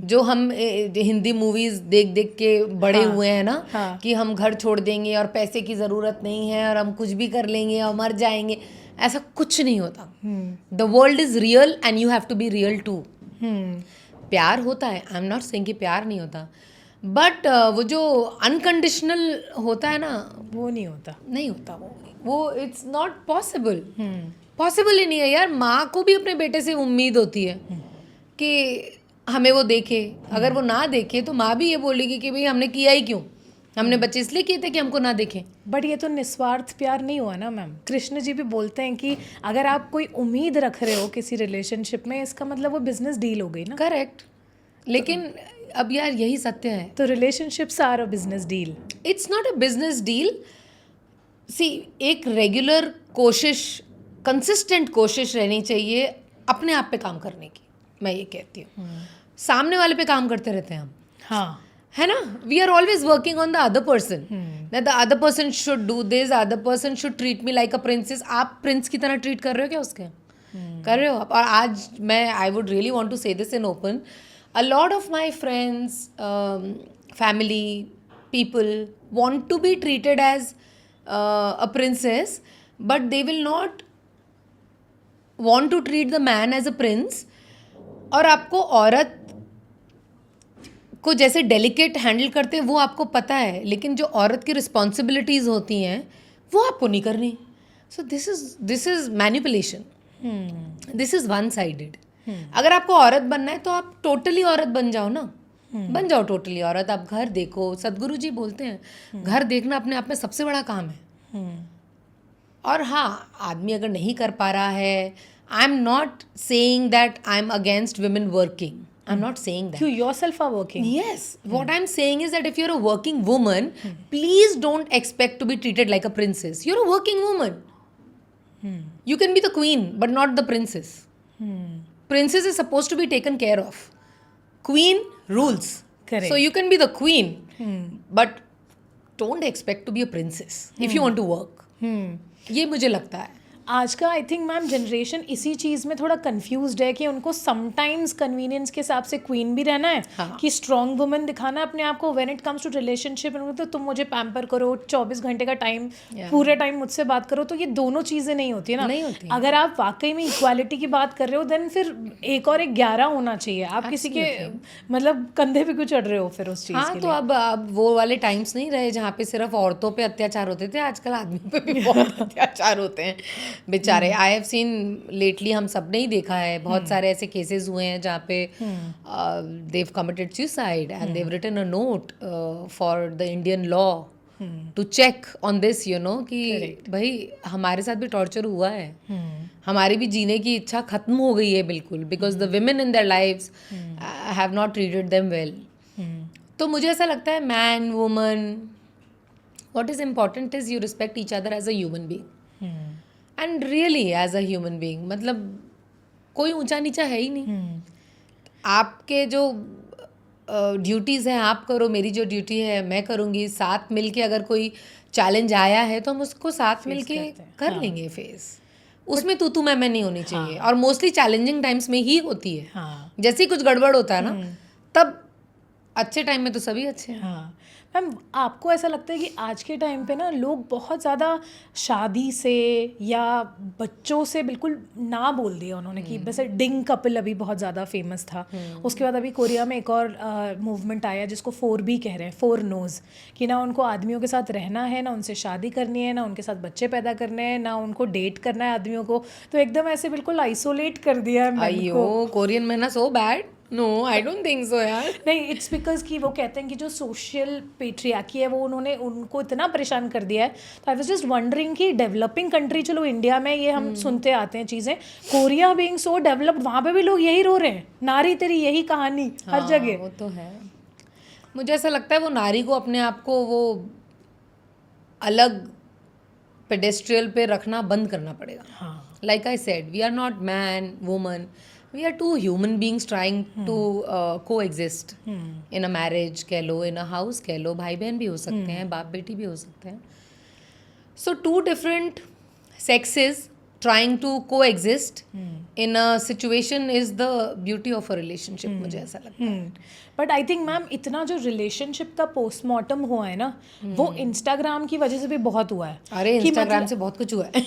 जो हम हिंदी मूवीज देख देख के बड़े हुए हैं ना, कि हम घर छोड़ देंगे और पैसे की ज़रूरत नहीं है और हम कुछ भी कर लेंगे और मर जाएंगे। ऐसा कुछ नहीं होता। The world is real and you have to be real too. प्यार होता है, आई एम नॉट सेइंग कि प्यार नहीं होता, बट वो जो अनकंडीशनल होता है ना, वो नहीं होता वो इट्स नॉट पॉसिबल। पॉसिबल ही नहीं है यार। माँ को भी अपने बेटे से उम्मीद होती है कि हमें वो देखे। अगर वो ना देखे तो माँ भी ये बोलेगी कि भाई हमने किया ही क्यों, हमने बच्चे इसलिए किए थे कि हमको ना देखें। बट ये तो निस्वार्थ प्यार नहीं हुआ ना मैम। कृष्ण जी भी बोलते हैं कि अगर आप कोई उम्मीद रख रहे हो किसी रिलेशनशिप में, इसका मतलब वो बिजनेस डील हो गई ना। करेक्ट, लेकिन अब यार यही सत्य है। तो relationships are a business deal. It's not a business deal. See, एक रेगुलर कोशिश, कंसिस्टेंट कोशिश रहनी चाहिए अपने आप पे काम करने की। मैं ये कहती हूँ, सामने वाले पे काम करते रहते हैं हम, हाँ, है ना। We are always working on the other person, that the other person should do this, other person should treat me like a princess. आप प्रिंस की तरह ट्रीट कर रहे हो क्या उसके? कर रहे हो आप? और आज मैं I would really want to say this in open, a lot of my friends, family people want to be treated as a princess, but they will not want to treat the man as a prince। और आपको औरत को जैसे delicate handle करते हैं वो आपको पता है, लेकिन जो औरत की रिस्पॉन्सिबिलिटीज़ होती हैं वो आपको नहीं करनी। सो this is manipulation, this is one sided. अगर आपको औरत बनना है तो आप टोटली औरत बन जाओ ना, बन जाओ टोटली औरत। आप घर देखो, सदगुरु जी बोलते हैं घर देखना अपने आप में सबसे बड़ा काम है। और हाँ, आदमी अगर नहीं कर पा रहा है, I am not saying that I am against women working, I am not saying that. You yourself are working. Yes, what I'm saying is that if you're a working woman, please don't expect to be treated like a princess. You're a working woman. You can be the queen, but not the princess. Princess is supposed to be taken care of. Queen rules. Correct. So you can be the queen, but don't expect to be a princess if you want to work. ये मुझे लगता है. आज का I think ma'am generation इसी चीज़ में थोड़ा confused है कि उनको समटाइम्स कन्वीनियंस के हिसाब से क्वीन भी रहना है, हाँ. कि स्ट्रॉन्ग वुमन दिखाना है अपने आप को. When it comes to relationship तो तुम मुझे पैम्पर करो, 24 घंटे का टाइम, पूरे टाइम मुझसे बात करो. तो ये दोनों चीज़ें नहीं होती है ना. नहीं होती. अगर आप वाकई में इक्वालिटी की बात कर रहे हो देन फिर एक और एक 11 होना चाहिए. आप किसी के मतलब कंधे पे क्यों चढ़ रहे हो फिर उस चीज़ हाँ, के तो लिए? अब वो वाले टाइम्स नहीं रहे जहाँ पे सिर्फ औरतों पे अत्याचार होते थे. आजकल आदमियों पे भी बहुत अत्याचार होते हैं बेचारे. आई हैव सीन लेटली, हम सब ने ही देखा है, बहुत सारे ऐसे केसेस हुए हैं जहाँ पे they've committed suicide and they've written a note for the Indian law to check on this, you know, कि भाई हमारे साथ भी टॉर्चर हुआ है, हमारी भी जीने की इच्छा खत्म हो गई है बिल्कुल, because the women in their lives have not treated them well. तो मुझे ऐसा लगता है man woman, what is important is you respect each other as a human being. And really as a human being, मतलब कोई ऊंचा नीचा है ही नहीं. आपके जो ड्यूटीज़ हैं आप करो, मेरी जो ड्यूटी है मैं करूँगी. साथ मिलके अगर कोई चैलेंज आया है तो हम उसको साथ मिलके कर लेंगे फेस. उसमें तू मैं नहीं होनी चाहिए. और मोस्टली चैलेंजिंग टाइम्स में ही होती है. जैसे ही कुछ गड़बड़ होता है ना, तब अच्छे टाइम में तो सभी अच्छे हैं. हाँ मैम, आपको ऐसा लगता है कि आज के टाइम पे ना लोग बहुत ज़्यादा शादी से या बच्चों से बिल्कुल ना बोल दिया उन्होंने, कि वैसे डिंग कपल अभी बहुत ज़्यादा फेमस था. उसके बाद अभी कोरिया में एक और मूवमेंट आया जिसको 4B कह रहे हैं, 4 नोज़, कि ना उनको आदमियों के साथ रहना है, ना उनसे शादी करनी है, ना उनके साथ बच्चे पैदा करने हैं, ना उनको डेट करना है आदमियों को. तो एकदम ऐसे बिल्कुल आइसोलेट कर दिया है men को. अयो, कोरियन मैन ना so bad. No, I don't think so यार. नहीं, इट्स बिकॉज कि वो कहते हैं कि जो सोशल पेट्रियार्की है वो उन्होंने उनको इतना परेशान कर दिया है. तो आई वाज जस्ट वंडरिंग कि डेवलपिंग कंट्री, चलो इंडिया में ये हम सुनते आते हैं चीज़ें, कोरिया बीइंग सो डेवलप्ड, वहाँ पे भी लोग यही रो रहे हैं, नारी तेरी यही कहानी हर जगह. वो तो है. मुझे ऐसा लगता है वो नारी को अपने आप को वो अलग पेडेस्ट्रियल पे रखना बंद करना पड़ेगा. Like I said, we are not man woman, we are two human beings trying to coexist in a marriage कह लो, in a house कह लो, भाई बहन भी हो सकते हैं, बाप बेटी भी हो सकते हैं. So 2 different sexes trying to coexist in a situation is the beauty of a relationship. मुझे ऐसा लगता है. बट आई थिंक मैम इतना जो रिलेशनशिप का पोस्टमार्टम हुआ है ना, वो इंस्टाग्राम की वजह से भी बहुत हुआ है. अरे इंस्टाग्राम से बहुत कुछ हुआ है.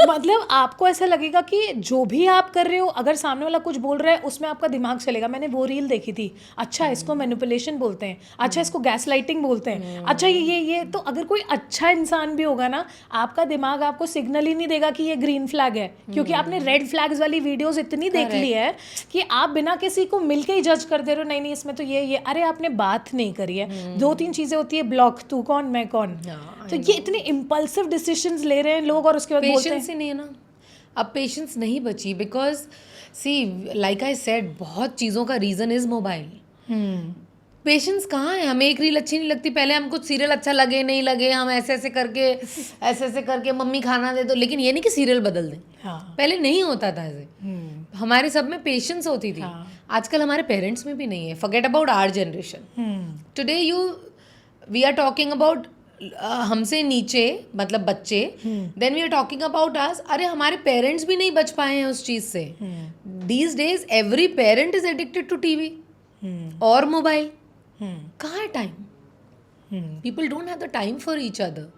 मतलब आपको ऐसा लगेगा कि जो भी आप कर रहे हो, अगर सामने वाला कुछ बोल रहा है उसमें आपका दिमाग चलेगा. मैंने वो रील देखी थी, अच्छा इसको मैनिपुलेशन बोलते हैं, अच्छा इसको गैस लाइटिंग बोलते हैं, अच्छा ये. तो अगर कोई अच्छा इंसान भी होगा ना, आपका दिमाग आपको सिग्नल ही नहीं देगा कि ये ग्रीन फ्लैग है, क्योंकि आपने रेड फ्लैग्स वाली वीडियोस इतनी देख ली है कि आप बिना किसी को मिलके ही जज कर दे रहे हो. नहीं इसमें तो ये अरे आपने बात नहीं करी है. 2-3 चीजें होती है, ब्लॉक, तू कौन मैं कौन. तो ये इतने इम्पल्सिव डिसीजंस ले रहे हैं लोग और उसके बाद बोलते हैं. पेशेंस ही नहीं है ना. अब पेशेंस नहीं बची, because see like I said, बहुत चीज़ों का रीज़न इज मोबाइल. पेशेंस कहाँ है. हमें एक रील अच्छी नहीं लगती, पहले हमको सीरियल अच्छा लगे नहीं लगे, हम ऐसे करके मम्मी खाना दे दो, लेकिन ये नहीं कि सीरियल बदल दें. पहले नहीं होता था ऐसे. हमारे सब में पेशेंस होती थी. आजकल हमारे पेरेंट्स में भी नहीं है. Forget about our generation. Today we are talking about हमसे नीचे, मतलब बच्चे. Then we are talking about us. अरे हमारे पेरेंट्स भी नहीं बच पाए हैं उस चीज़ से. These days every parent is addicted to TV और मोबाइल. कहाँ है time. People don't have the time for each other.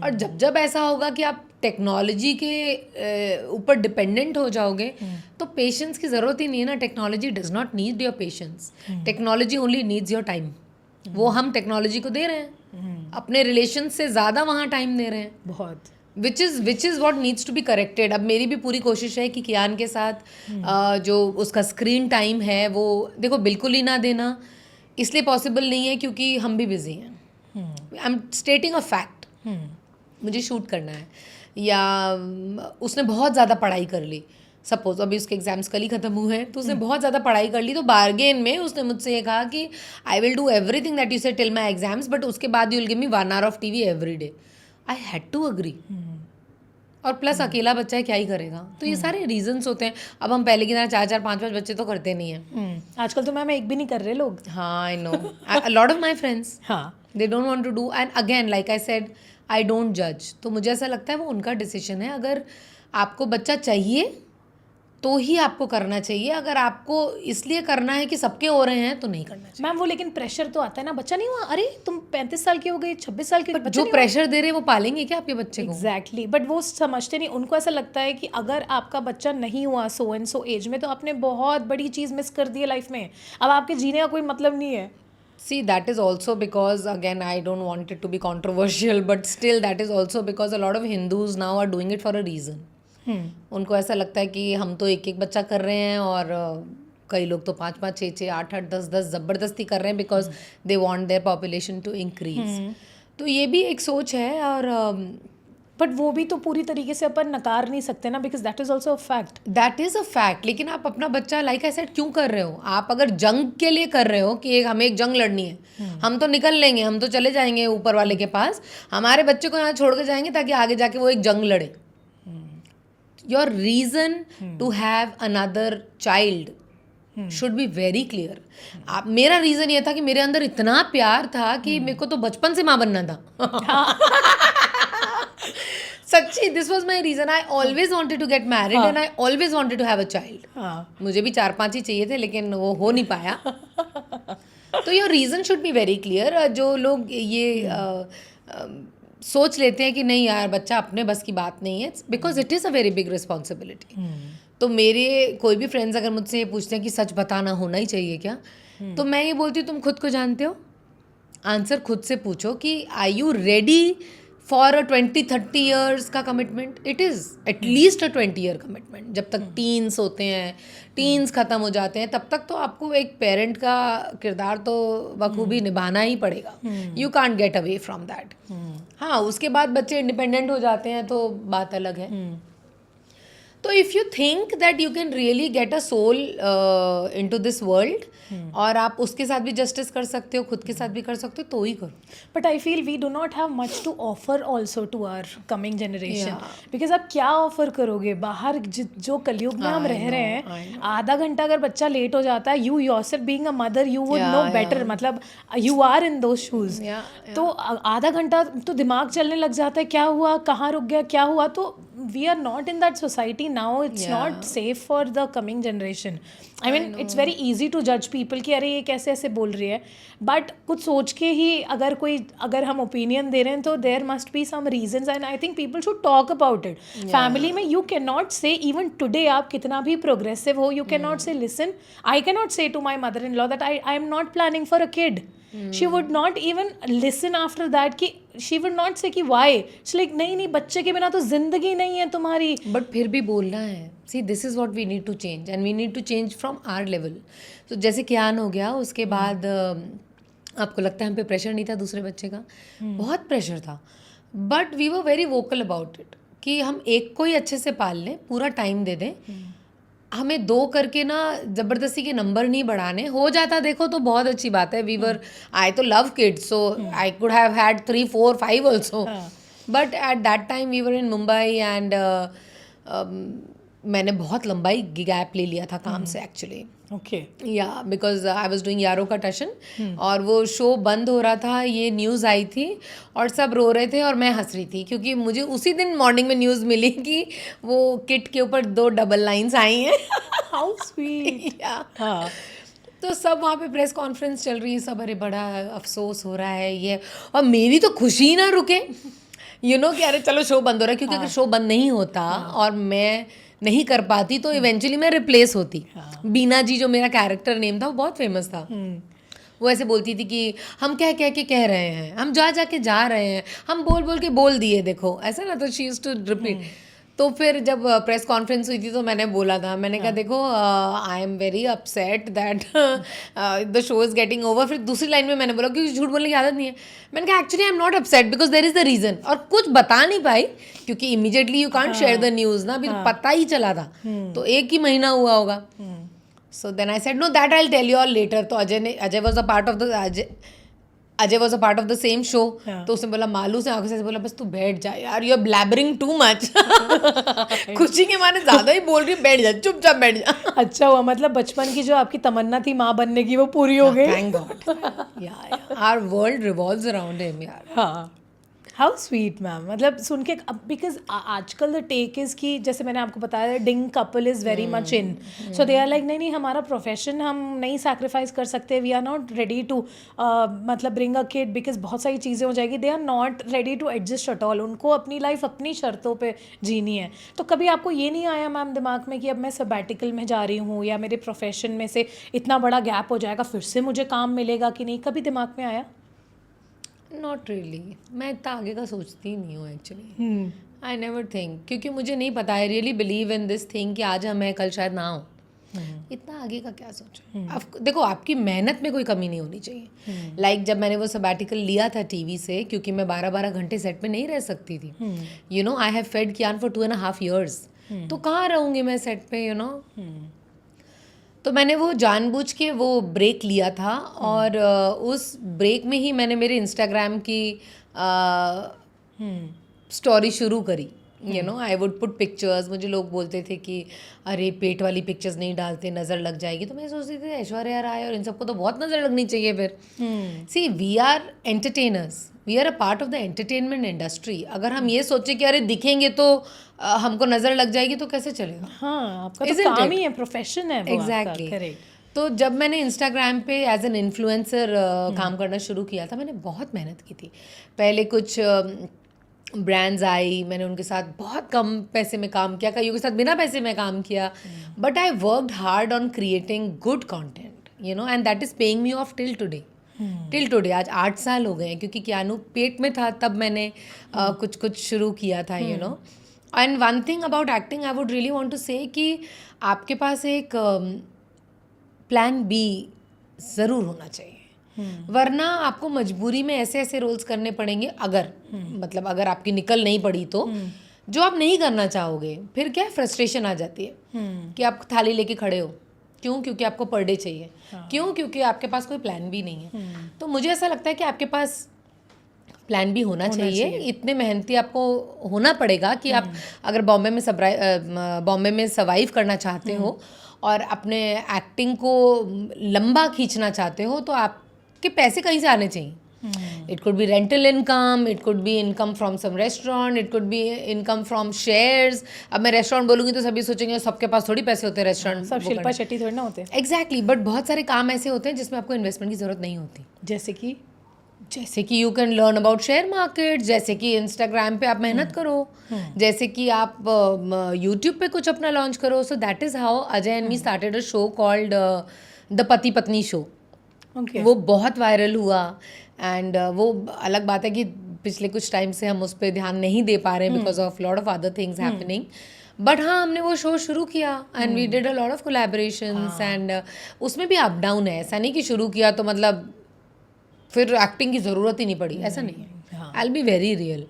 और जब ऐसा होगा कि आप टेक्नोलॉजी के ऊपर डिपेंडेंट हो जाओगे, तो पेशेंस की ज़रूरत ही नहीं है ना. Technology does not need your patience. Technology only needs your time. वो हम टेक्नोलॉजी को दे रहे हैं, अपने रिलेशन से ज़्यादा वहाँ टाइम दे रहे हैं बहुत. Which is what needs to be corrected. अब मेरी भी पूरी कोशिश है कि कियान के साथ जो उसका स्क्रीन टाइम है वो देखो बिल्कुल ही ना देना. इसलिए पॉसिबल नहीं है क्योंकि हम भी बिजी हैं. I am स्टेटिंग a fact. मुझे शूट करना है, या उसने बहुत ज़्यादा पढ़ाई कर ली. सपोज अभी उसके एग्जाम्स कल ही खत्म हुए हैं, तो उसने बहुत ज़्यादा पढ़ाई कर ली, तो बार्गेन में उसने मुझसे ये कहा कि I will do everything that you say till my exams, but उसके बाद you will give me 1 hour of TV every day. I had to agree. और प्लस अकेला बच्चा है, क्या ही करेगा। तो ये सारे रीजंस होते हैं। अब हम पहले की तरह 4-4 5-5 बच्चे तो करते नहीं हैं। आजकल तो मैम एक भी नहीं कर रहे लोग। हाँ, I know, a lot of my friends हाँ they don't want to do, and again like I said I don't जज। तो मुझे ऐसा लगता है वो उनका डिसीजन है। अगर आपको बच्चा चाहिए तो ही आपको करना चाहिए, अगर आपको इसलिए करना है कि सबके हो रहे हैं तो नहीं करना चाहिए। मैम वो लेकिन प्रेशर तो आता है ना, बच्चा नहीं हुआ, अरे तुम 35 साल की हो गई, 26 साल की हो गई, जो प्रेशर दे रहे हैं वो पालेंगे क्या आपके बच्चे को? एग्जैक्टली बट वो समझते नहीं। उनको ऐसा लगता है कि अगर आपका बच्चा नहीं हुआ सो एंड सो एज में तो आपने बहुत बड़ी चीज़ मिस कर दी है लाइफ में, अब आपके जीने का कोई मतलब नहीं है। See, that is also because, again, I don't want it to be controversial, but still that is also because a lot of Hindus now are doing it for a reason. उनको ऐसा लगता है कि हम तो एक एक बच्चा कर रहे हैं, और कई लोग तो 5-5 6-6 8-8 10-10 ज़बरदस्ती कर रहे हैं because they want their population to increase. तो ये भी एक सोच है, और बट वो भी तो पूरी तरीके से अपन नकार नहीं सकते ना, because that is also a fact. That is a fact. लेकिन आप अपना बच्चा लाइक आई सेड क्यों कर रहे हो? आप अगर जंग के लिए कर रहे हो कि हमें एक जंग लड़नी है, हम तो निकल लेंगे, हम तो चले जाएंगे ऊपर वाले के पास, हमारे बच्चे को यहाँ छोड़ के जाएंगे ताकि आगे जाके वो एक जंग लड़े। Your reason to have another child should be very clear. आप, मेरा रीज़न ये था कि मेरे अंदर इतना प्यार था कि मेरे को तो बचपन से माँ बनना था। सच्ची, this was my reason. I always wanted to get married and I always wanted to have a child. मुझे भी 4-5 ही चाहिए थे, लेकिन वो हो नहीं पाया। तो your reason should be very clear. जो लोग ये सोच लेते हैं कि नहीं यार बच्चा अपने बस की बात नहीं है, because it is a very big responsibility. तो मेरे कोई भी फ्रेंड्स अगर मुझसे ये पूछते हैं कि सच बताना होना ही चाहिए क्या, तो मैं ये बोलती हूँ तुम खुद को जानते हो। आंसर खुद से पूछो कि are you ready for a 20-30 years का commitment? It is at least a 20-year commitment. जब तक टीन्स होते हैं, टीन्स ख़त्म हो जाते हैं, तब तक तो आपको एक पेरेंट का किरदार तो बखूबी निभाना ही पड़ेगा। You can't get away from that. हाँ, उसके बाद बच्चे इंडिपेंडेंट हो जाते हैं तो बात अलग है। तो if you think that you can really get a soul into this world, और आप उसके साथ भी जस्टिस कर सकते हो, खुद के साथ भी कर सकते हो, तो ही करो। But I feel we do not have much to offer also to our coming generation, because आप क्या ऑफर करोगे? बाहर जो कलयुग में हम रह रहे हैं, आधा घंटा अगर बच्चा लेट हो जाता है, you yourself being a mother you would know better, मतलब you are in those shoes. तो आधा घंटा तो दिमाग चलने लग जाता है, क्या हुआ, कहाँ रुक गया, क्या हुआ। तो we are not in that society now. It's not safe for the coming generation. I mean, it's very easy to judge people कि अरे ये कैसे ऐसे बोल रही है, बट कुछ सोच के ही अगर हम ओपिनियन दे रहे हैं तो there must be some reasons, and I think people should talk about it. Family में you cannot say, even today आप कितना भी progressive हो, you cannot say, listen, I cannot say to my mother-in-law that I am not planning for a kid. She would not even listen after that कि she would not say कि why. It's like नहीं बच्चे के बिना तो जिंदगी नहीं है तुम्हारी। बट फिर भी बोलना है। See, this is what we need to change, and we need to change from our level. तो जैसे कियान हो गया, उसके बाद आपको लगता है हम पे प्रेशर नहीं था दूसरे बच्चे का? बहुत प्रेशर था, but we were very vocal about it कि हम एक को ही अच्छे से पाल लें, पूरा टाइम दे दें, हमें 2 करके ना ज़बरदस्ती के नंबर नहीं बढ़ाने। हो जाता देखो तो बहुत अच्छी बात है। वी वर, आई तो love kids, so I could have had 3, 4, 5 also, but at that time we were in Mumbai, and मैंने बहुत लंबाई गैप ले लिया था काम से actually. Okay, yeah because I was doing यारो का टशन, और वो शो बंद हो रहा था, ये न्यूज़ आई थी और सब रो रहे थे और मैं हंस रही थी, क्योंकि मुझे उसी दिन मॉर्निंग में न्यूज़ मिली कि वो किट के ऊपर 2 डबल लाइन्स आई हैं। How sweet. हाँ, तो सब वहाँ पे प्रेस कॉन्फ्रेंस चल रही है, सब अरे बड़ा अफसोस हो रहा है ये, और मेरी तो खुशी ना रुके, यू नो कि अरे चलो शो बंद हो रहा है, क्योंकि अगर शो बंद नहीं होता और मैं नहीं कर पाती तो इवेंचुअली मैं रिप्लेस होती। बीना जी जो मेरा कैरेक्टर नेम था वो बहुत फेमस था। वो ऐसे बोलती थी कि हम कह के रहे हैं, हम जा के जा रहे हैं, हम बोल के बोल दिए देखो, ऐसा ना। तो शी यूज्ड टू रिपीट। तो फिर जब प्रेस कॉन्फ्रेंस हुई थी तो मैंने बोला था, मैंने कहा देखो I am very upset that the show is getting over. फिर दूसरी लाइन में मैंने बोला क्योंकि झूठ बोलने की आदत नहीं है, मैंने कहा actually I am not upset because there is the reason. और कुछ बता नहीं पाई क्योंकि immediately you can't share the news ना, अभी तो पता ही चला था, तो 1 ही महीना हुआ होगा। So then I said no that I will tell you all later. तो Ajay was a part of the same show. तो उसने बोला, मालू से आंखों से बोला, बस तू बैठ जा यार, you are blabbering too much. खुशी के माने ज्यादा ही बोल रही, बैठ जा, चुपचाप बैठ जा। अच्छा हुआ, मतलब बचपन की जो आपकी तमन्ना थी माँ बनने की वो पूरी हो गई। Thank God. Our world revolves around him यार। हाँ, हाउ स्वीट मैम, मतलब सुन के, बिकॉज आजकल द टेक इज़ कि जैसे मैंने आपको बताया DINK couple is very much in, so they are like नहीं नहीं हमारा प्रोफेशन हम नहीं सैक्रिफाइस कर सकते, we are not ready to मतलब ब्रिंग अ किड बिकॉज बहुत सारी चीज़ें हो जाएगी, they are not ready to adjust at all. उनको अपनी लाइफ अपनी शर्तों पे जीनी है। तो कभी आपको ये नहीं आया मैम दिमाग में कि अब मैं सबैटिकल में जा रही हूँ या मेरे प्रोफेशन में से इतना बड़ा गैप हो जाएगा, फिर से मुझे काम मिलेगा कि नहीं, कभी दिमाग में आया? नॉट रियली, मैं इतना आगे का सोचती ही नहीं हूँ एक्चुअली। आई नेवर थिंक, क्योंकि मुझे नहीं पता, I really believe in this thing कि आज हम है कल शायद ना हो। इतना आगे का क्या सोचो। देखो आपकी मेहनत में कोई कमी नहीं होनी चाहिए। लाइक जब मैंने वो सबैटिकल लिया था टीवी से, क्योंकि मैं 12-12 घंटे सेट पे नहीं रह सकती थी, you know I have fed Kiaan for 2.5 years, तो कहाँ रहूँगी मैं सेट पे, यू नो। तो मैंने वो जानबूझ के वो ब्रेक लिया था, और उस ब्रेक में ही मैंने मेरे इंस्टाग्राम की स्टोरी शुरू करी। You know I would put pictures. मुझे लोग बोलते थे कि अरे पेट वाली पिक्चर्स नहीं डालते, नज़र लग जाएगी। तो मैं सोचती थी ऐश्वर्या राय और इन सबको तो बहुत नज़र लगनी चाहिए फिर। See we are entertainers, we are a part of the entertainment industry. अगर हम ये सोचें कि अरे दिखेंगे तो हमको नज़र लग जाएगी तो कैसे चलेगा। हाँ, आपका तो काम ही है, प्रोफेशन है वो। एग्जैक्टली। करेक्ट। तो जब मैंने इंस्टाग्राम पे एज एन इन्फ्लुएंसर काम करना शुरू किया था, मैंने बहुत मेहनत की थी। पहले कुछ ब्रांड्स आई, मैंने उनके साथ बहुत कम पैसे में काम किया, कईयों के साथ बिना पैसे में काम किया, but I worked hard on creating good content, you know, and that is paying me of till today. आज 8 साल हो गए हैं, क्योंकि कियानू पेट में था तब मैंने कुछ कुछ शुरू किया था, you know. And one thing about acting I would really want to say कि आपके पास एक प्लान बी ज़रूर होना चाहिए, वरना आपको मजबूरी में ऐसे ऐसे रोल्स करने पड़ेंगे, अगर मतलब अगर आपकी निकल नहीं पड़ी तो, जो आप नहीं करना चाहोगे। फिर क्या फ्रस्ट्रेशन आ जाती है कि आप थाली लेके खड़े हो, क्यों? क्योंकि आपको पर डे चाहिए। क्यों? क्योंकि आपके पास कोई प्लान भी नहीं है। तो मुझे ऐसा लगता है कि आपके पास प्लान भी होना चाहिए। इतने मेहनती आपको होना पड़ेगा कि आप अगर बॉम्बे में सर्वाइव करना चाहते हो और अपने एक्टिंग को लंबा खींचना चाहते हो, तो आपके पैसे कहीं से आने चाहिए। It could be rental income, it could be income from some restaurant, it could be income from shares. अब मैं रेस्टोरेंट बोलूँगी तो सभी सोचेंगे सबके पास थोड़ी पैसे होते हैं रेस्टोरेंट, सब शिल्पा शेट्टी थोड़ी ना होते। एग्जैक्टली, बट बहुत सारे काम ऐसे होते हैं जिसमें आपको इन्वेस्टमेंट की ज़रूरत नहीं होती। जैसे कि you can learn about share market, जैसे कि इंस्टाग्राम पे आप मेहनत करो, जैसे कि आप यूट्यूब पे कुछ अपना लॉन्च करो। So that is how Ajay and me started a show called the पति पत्नी शो। वो बहुत वायरल हुआ, एंड वो अलग बात है कि पिछले कुछ टाइम से हम उस पर ध्यान नहीं दे पा रहे हैं because of lot of other things happening. But हाँ, हमने वो शो शुरू किया and we did a lot of collaborations, and उसमें भी अप डाउन है। ऐसा नहीं कि शुरू किया तो मतलब फिर एक्टिंग की ज़रूरत ही नहीं पड़ी, ऐसा नहीं है। I will be very real.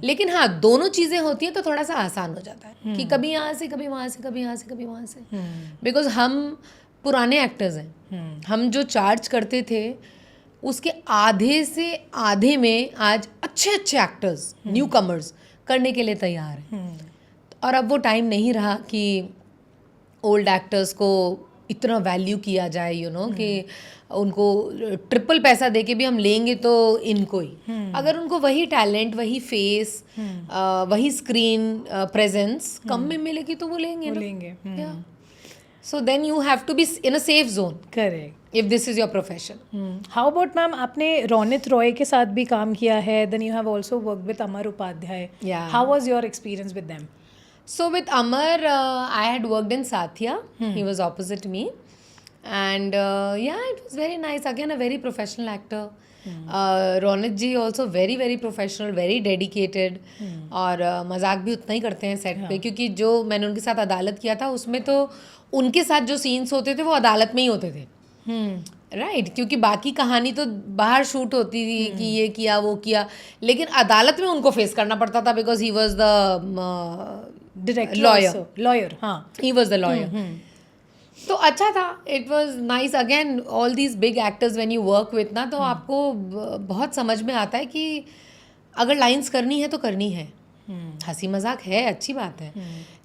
लेकिन हाँ, दोनों चीज़ें होती हैं तो थोड़ा सा आसान हो जाता है कि कभी यहाँ से कभी वहाँ से, कभी यहाँ से कभी वहाँ से, बिकॉज हम पुराने एक्टर्स हैं। हम जो चार्ज करते थे उसके आधे से आधे में आज अच्छे अच्छे एक्टर्स, न्यू कमर्स करने के लिए तैयार हैं। और अब वो टाइम नहीं रहा कि ओल्ड एक्टर्स को इतना वैल्यू किया जाए, यू नो, कि उनको ट्रिपल पैसा दे के भी हम लेंगे तो इनको ही। अगर उनको वही टैलेंट, वही फेस, वही स्क्रीन प्रेजेंस कम में मिलेगी तो वो लेंगे ना। So then you have to be in a safe zone. Correct. If this is your profession. How about ma'am, आपने रोनित रॉय के साथ भी काम किया है, then you have also work with Amar Upadhyay. How was your experience with them? So with Amar, I had worked in Sathya. He was opposite me. And yeah, it was very nice. Again, a very professional actor. Raunak ji also very very professional, very dedicated, और मजाक भी उतना ही करते हैं set पे, क्योंकि जो मैंने उनके साथ अदालत किया था उसमें तो उनके साथ जो सीन्स होते थे वो अदालत में ही होते थे, राइट क्योंकि बाकी कहानी तो बाहर शूट होती थी कि ये किया वो किया, लेकिन अदालत में उनको फेस करना पड़ता था because he was the director lawyer, हाँ ही वॉज द लॉयर. तो अच्छा था, it was nice. Again all these big actors when you work with ना, तो आपको बहुत समझ में आता है कि अगर लाइंस करनी है तो करनी है. हंसी मजाक है, अच्छी बात है,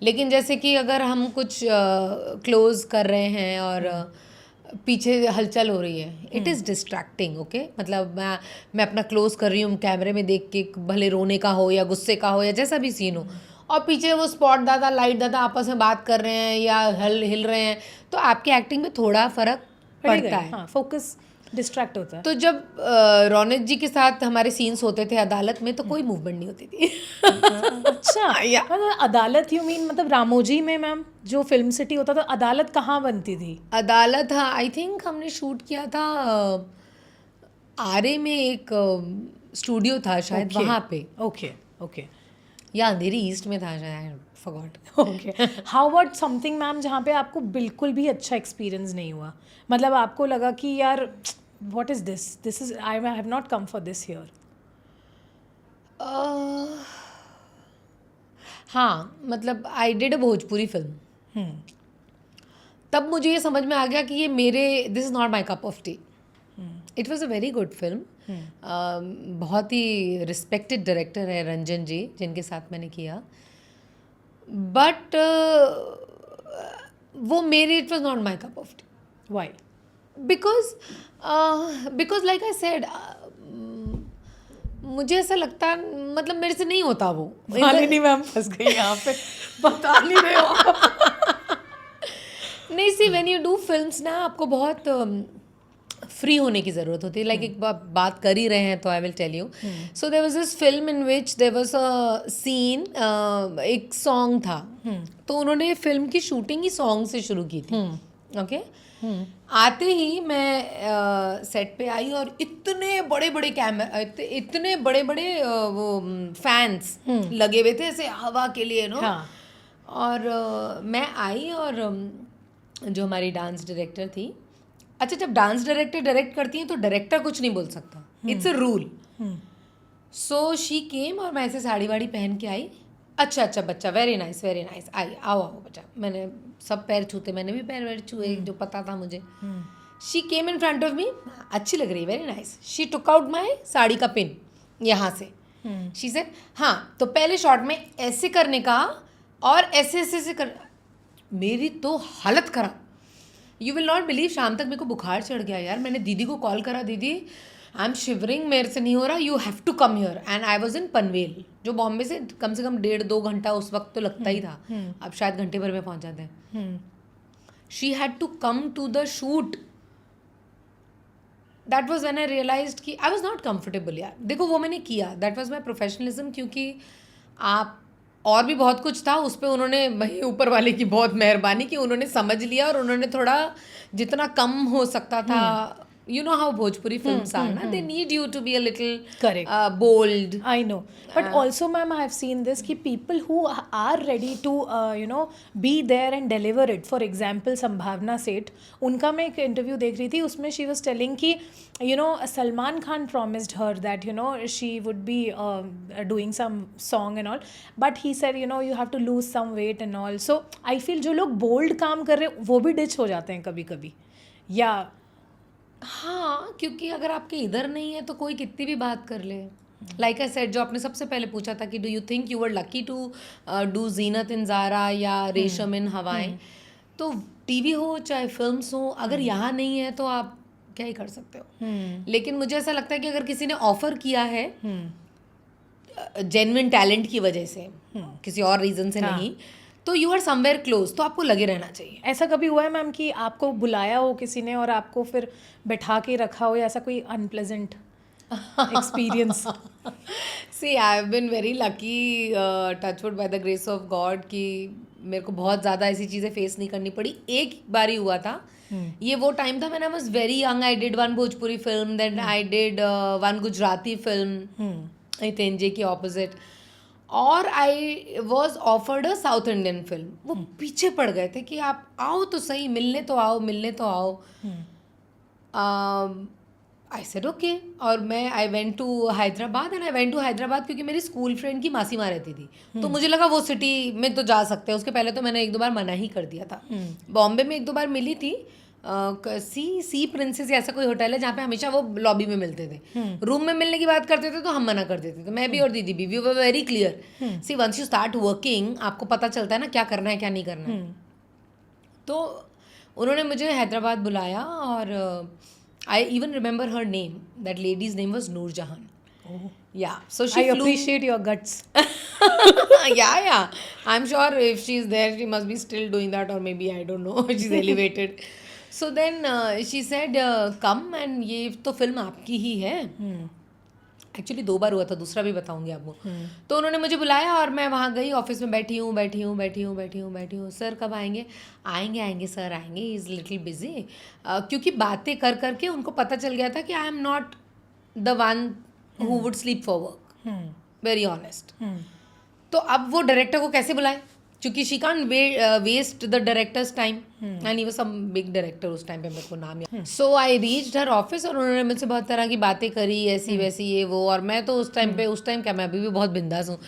लेकिन जैसे कि अगर हम कुछ क्लोज कर रहे हैं और पीछे हलचल हो रही है, इट इज़ डिस्ट्रैक्टिंग. ओके, मतलब मैं अपना क्लोज कर रही हूँ कैमरे में देख के, भले रोने का हो या गुस्से का हो या जैसा भी सीन हो, और पीछे वो स्पॉट दादा लाइट दादा आपस में बात कर रहे हैं या हिल रहे हैं, तो आपकी एक्टिंग में थोड़ा फर्क पड़ता है. हाँ, फोकस डिस्ट्रैक्ट होता है. तो जब रौनक जी के साथ हमारे सीन्स होते थे अदालत में, तो कोई मूवमेंट नहीं होती थी. अच्छा, मतलब अदालत यू मीन मतलब रामोजी में मैम जो फिल्म सिटी होता था, अदालत कहाँ बनती थी? अदालत, हाँ, आई थिंक हमने शूट किया था आरे में, एक स्टूडियो था शायद, वहाँ पे. ओके ओके, या अंधेरी ईस्ट में था शायद, forgot. Okay. How about something ma'am जहाँ पे आपको बिल्कुल भी अच्छा एक्सपीरियंस नहीं हुआ, मतलब आपको लगा कि यार what is this is I have not come for this here? हाँ, मतलब I did a Bhojpuri film. तब मुझे ये समझ में आ गया कि ये मेरे, this is not my cup of T. It was a very good film. बहुत ही रिस्पेक्टेड डायरेक्टर है रंजन जी, जिनके साथ मैंने किया, बट वो मेरे, it was not my cup of T. Why? Because like I said, मुझे ऐसा लगता, मतलब मेरे से नहीं होता वो. मालिनी मैम फंस गई यहाँ पे, बता नहीं रहे हो. नहीं, सी व्हेन यू डू फिल्म्स ना, आपको बहुत फ्री होने की ज़रूरत होती है. लाइक एक बात कर ही रहे हैं तो I will tell you. So there was this film in which there was a scene, एक सॉन्ग था, तो उन्होंने फिल्म की शूटिंग ही सॉन्ग से शुरू की थी. ओके, आते ही मैं सेट पे आई और इतने बड़े बड़े कैमरा, इतने बड़े बड़े वो फैंस लगे हुए थे ऐसे हवा के लिए, नो. और मैं आई, और जो हमारी डांस डायरेक्टर थी, अच्छा, जब डांस डायरेक्टर डायरेक्ट करती हैं तो डायरेक्टर कुछ नहीं बोल सकता, it's a rule. So she came, और मैं ऐसे साड़ी वाड़ी पहन के आई. अच्छा बच्चा, वेरी नाइस आई, आओ बच्चा. मैंने सब पैर छूते, मैंने भी पैर वैर छुए जो पता था मुझे. She came in front of me, अच्छी लग रही है, very nice. She took out my sari का पिन यहाँ से. शी सेड, हाँ, तो पहले शॉट में ऐसे करने का और ऐसे कर. मेरी तो हालत खराब. यू विल नॉट बिलीव, शाम तक मेरे को बुखार चढ़ गया यार. मैंने दीदी को कॉल करा, दीदी आई एम शिवरिंग, मेरे से नहीं हो रहा, you have to come here. And I was in Panvel, जो बॉम्बे से कम 1.5-2 घंटा उस वक्त तो लगता ही था. अब शायद घंटे भर में पहुंच जाते हैं. She had to come to the shoot. That was when I realised कि आई वॉज नॉट कंफर्टेबल. यार देखो, वो मैंने किया, दैट वॉज माई प्रोफेशनलिज्म, क्योंकि आप और भी बहुत कुछ था उस पर, उन्होंने, वही ऊपर वाले की बहुत मेहरबानी की, उन्होंने समझ लिया और उन्होंने थोड़ा जितना कम हो सकता था, you know how Bhojpuri films are, na? They need you to be a little correct, bold. I know, but also ma'am, I have seen this कि people who are ready to be there and deliver it. For example, संभावना सेठ, उनका मैं एक interview देख रही थी, उसमें she was telling कि Salman Khan promised her that she would be doing some song and all, but he said you have to lose some weight and all. So I feel जो लोग bold काम कर रहे हैं वो भी ditch हो जाते हैं कभी कभी, या हाँ, क्योंकि अगर आपके इधर नहीं है तो कोई कितनी भी बात कर ले. लाइक आई सेड, जो आपने सबसे पहले पूछा था कि do you think you were lucky to do Zeenat in Zaara या रेशम इन हवाएं, तो टीवी हो चाहे फिल्म्स हो, अगर यहाँ नहीं है तो आप क्या ही कर सकते हो. लेकिन मुझे ऐसा लगता है कि अगर किसी ने ऑफर किया है जेन्युइन टैलेंट की वजह से, किसी और रीज़न से नहीं, तो यू आर समवेयर क्लोज, तो आपको लगे रहना चाहिए. ऐसा कभी हुआ है मैम कि आपको बुलाया हो किसी ने और आपको फिर बैठा के रखा हो, या ऐसा कोई unpleasant experience? See, I have been very lucky, touch wood by the grace of God, कि मेरे को बहुत ज़्यादा ऐसी चीज़ें फेस नहीं करनी पड़ी. एक बार ही हुआ था. ये वो टाइम था when I was very young. I did one Bhojpuri film, then I did one Gujarati film हितेंजे की ऑपोजिट, और I was offered a South Indian film. वो पीछे पड़ गए थे कि आप आओ तो सही, मिलने तो आओ, मिलने तो आओ. I said okay. और मैं I went to Hyderabad, and I went to Hyderabad क्योंकि मेरी स्कूल फ्रेंड की मासी वहाँ रहती थी. तो मुझे लगा वो सिटी में तो जा सकते हैं. उसके पहले तो मैंने 1-2 बार मना ही कर दिया था. बॉम्बे में 1-2 बार मिली थी. सी प्रिंसेस ऐसा कोई होटल है जहाँ पे हमेशा वो लॉबी में मिलते थे. रूम में मिलने की बात करते थे तो हम मना कर देते थे. मैं भी और दीदी भी, we were very clear. See once you start working आपको पता चलता है ना क्या करना है क्या नहीं करना है. तो उन्होंने मुझे हैदराबाद बुलाया, और I even remember her name. That ladies name was Noorjahan. Yeah, so she I flew. appreciate your guts. Yeah. I'm sure if she's there, she must be still doing that, or maybe I don't know. She's elevated. So then she said, "Come and ये तो film आपकी ही है." Actually 2 बार हुआ था, दूसरा भी बताऊंगी आपको. तो उन्होंने मुझे बुलाया और मैं वहाँ गई. ऑफिस में बैठी हूँ. सर कब आएंगे? आएंगे सर आएंगे. Is little busy. क्योंकि बातें कर करके उनको पता चल गया था कि आई am not the one who would sleep for work. Very honest. तो अब वो डायरेक्टर को कैसे बुलाए, क्योंकि she can't waste the director's time. and he was some big director उस टाइम पे, मेरे को नाम याद. So I reached her office और उन्होंने मुझसे बहुत तरह की बातें करी, ऐसी वैसी ये वो. और मैं तो उस टाइम क्या, मैं अभी भी बहुत बिंदास हूँ.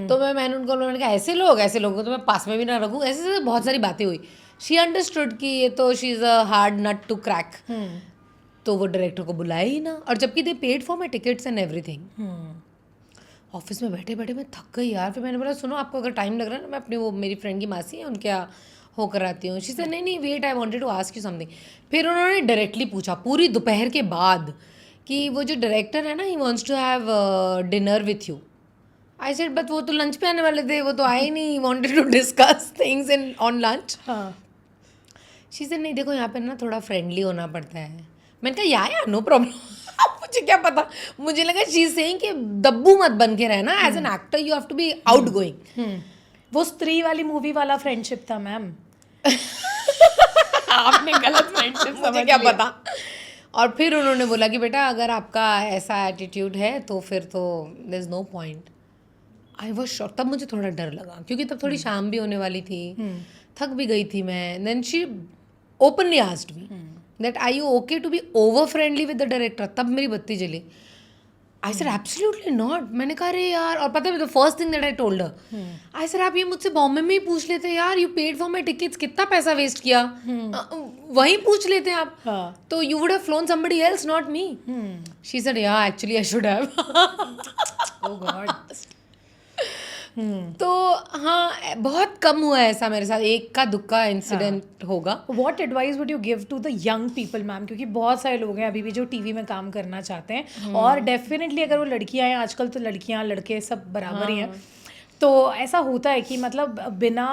तो मैंने उन्होंने कहा ऐसे लोग तो मैं पास में भी ना रखूँ. ऐसे बहुत सारी बातें हुई. She understood कि ये तो she is a hard nut to crack. तो वो डायरेक्टर को बुलाया ही ना. और जबकि दे paid for my tickets and everything. Office में बैठे बैठे मैं थक गई यार. फिर मैंने बोला सुनो, आपको अगर टाइम लग रहा है ना, मैं अपनी वो मेरी फ्रेंड की मासी है उनके यहाँ होकर आती हूँ. शी सेड नहीं wait, I wanted to ask you something. फिर उन्होंने डायरेक्टली पूछा पूरी दोपहर के बाद कि वो जो डायरेक्टर है ना, he wants to have dinner with you. I said but वो तो लंच पे आने वाले थे, वो तो आए नहीं. He wanted to discuss things in on lunch. She said नहीं देखो, यहाँ पे ना थोड़ा फ्रेंडली होना पड़ता है. मैंने कहा या नो प्रॉब्लम. मुझे क्या पता, मुझे लगा शी इज सेइंग कि दब्बू मत बन के रहना. As an actor you have to be outgoing. वो स्त्री वाली मूवी वाला फ्रेंडशिप था मैम. आपने गलत फ्रेंडशिप समझ क्या पता. और फिर उन्होंने बोला कि बेटा अगर आपका ऐसा एटीट्यूड है तो फिर तो there is no point. I was shock. तब मुझे थोड़ा डर लगा क्योंकि तब थोड़ी शाम भी होने वाली थी. थक भी गई थी मैं. Then she openly asked me that are you okay to be over friendly with the director. तब मेरी बत्ती जली. I said absolutely not. मैंने कहा अरे यार. और पता है the first thing that I told her, I said आप ये मुझसे बॉम्बे में ही पूछ लेते यार. You paid for my tickets. कितना पैसा वेस्ट किया. वहीं पूछ लेते आप. तो you would have flown somebody else, not me. She said yeah actually I should have. Oh God. तो हाँ, बहुत कम हुआ है ऐसा मेरे साथ. एक का दुक्का इंसिडेंट होगा. What advice would you give to the young people ma'am, क्योंकि बहुत सारे लोग हैं अभी भी जो टीवी में काम करना चाहते हैं. और डेफिनेटली अगर वो लड़कियां हैं, आजकल तो लड़कियां लड़के सब बराबर ही हैं. तो ऐसा होता है कि मतलब बिना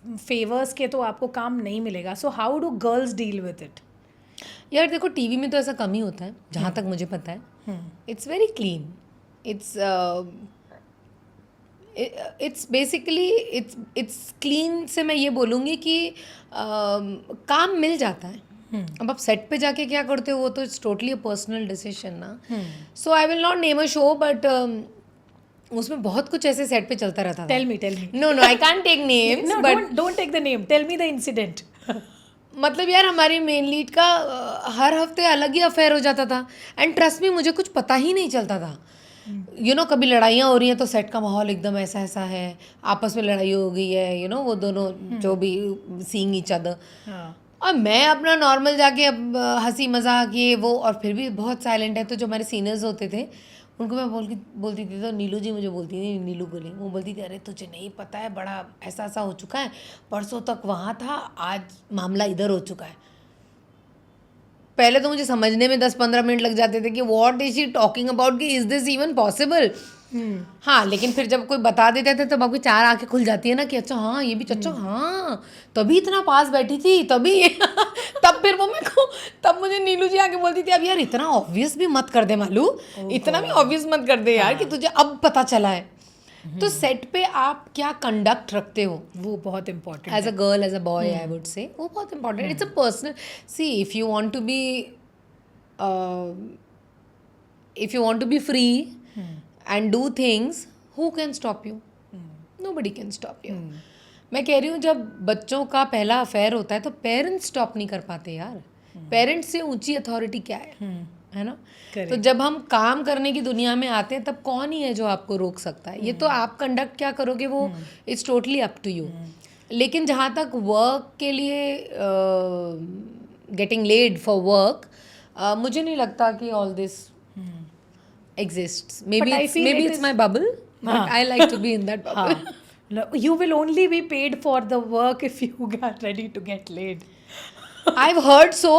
फेवर्स के तो आपको काम नहीं मिलेगा. So how do girls deal with it? यार देखो, टीवी में तो ऐसा कम ही होता है जहाँ तक मुझे पता है. It's very clean. It's basically it's clean से मैं ये बोलूँगी कि काम मिल जाता है. अब आप सेट पे जाके क्या करते हो वो तो it's totally a personal decision ना. So I will not name a show, but उसमें बहुत कुछ ऐसे सेट पे चलता रहता था. Tell me no I can't take names, but don't take the name, tell me the incident. मतलब यार हमारी मेन लीड का हर हफ्ते अलग ही अफेयर हो जाता था. एंड ट्रस्ट मी, मुझे कुछ पता ही नहीं चलता था. यू नो, कभी लड़ाइयाँ हो रही हैं तो सेट का माहौल एकदम ऐसा ऐसा है, आपस में लड़ाई हो गई है, यू नो, वो दोनों जो भी सीइंग ईच अदर. और मैं अपना नॉर्मल जाके अब हंसी मजाक ये वो, और फिर भी बहुत साइलेंट है. तो जो हमारे सीनियर्स होते थे उनको मैं बोलती थी, तो नीलू जी मुझे बोलती थी, नीलू गोली, वो बोलती थी अरे तुझे नहीं पता है, बड़ा ऐसा ऐसा हो चुका है, परसों तक वहाँ था, आज मामला इधर हो चुका है. पहले तो मुझे समझने में 10-15 मिनट लग जाते थे कि what is she talking about, कि इज दिस इवन पॉसिबल. हाँ, लेकिन फिर जब कोई बता देते थे तब आपकी 4 आंखें खुल जाती है ना कि अच्छा हाँ ये भी, अच्छा हाँ तभी इतना पास बैठी थी तभी. तब फिर वो मेरे को, तब मुझे नीलू जी आके बोलती थी अब यार इतना ऑब्वियस भी मत कर दे मालू, इतना भी ऑब्वियस मत कर दे यार कि तुझे अब पता चला है. तो सेट पे आप क्या कंडक्ट रखते हो वो बहुत important as a girl as a boy I would say, वो बहुत important. It's a personal, see if you want to be if you want to be free and do things, who can stop you? Nobody can stop you. मैं कह रही हूँ जब बच्चों का पहला अफेयर होता है तो पेरेंट्स स्टॉप नहीं कर पाते यार. पेरेंट्स से ऊंची अथॉरिटी क्या है ना. तो जब हम काम करने की दुनिया में आते हैं तब कौन ही है जो आपको रोक सकता है. ये तो आप कंडक्ट क्या करोगे वो it's totally up to you. लेकिन जहाँ तक वर्क के लिए गेटिंग लेड फॉर वर्क, मुझे नहीं लगता कि all this exists. Maybe it's my bubble, but I like to be in that bubble. You will only be paid for the work if you are ready to get laid. I've heard so,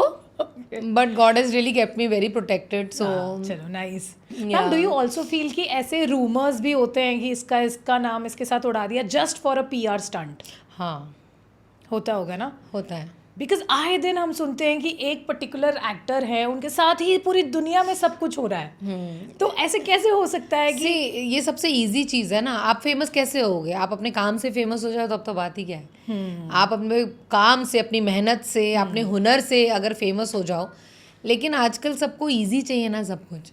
but God has really kept me very protected. So चलो nice. Ma'am, do you also feel कि ऐसे rumors भी होते हैं कि इसका नाम इसके साथ उड़ा दिया just for a PR stunt? हाँ, होता होगा ना. होता है. बिकॉज आए दिन हम सुनते हैं कि एक पर्टिकुलर एक्टर है, उनके साथ ही पूरी दुनिया में सब कुछ हो रहा है. तो ऐसे कैसे हो सकता है कि ये सबसे इजी चीज़ है ना. आप फेमस कैसे होगे? आप अपने काम से फेमस हो जाओ तो अब तो बात ही क्या है. आप अपने काम से, अपनी मेहनत से, अपने हुनर से अगर फेमस हो जाओ. लेकिन आजकल सबको इजी चाहिए ना सब कुछ.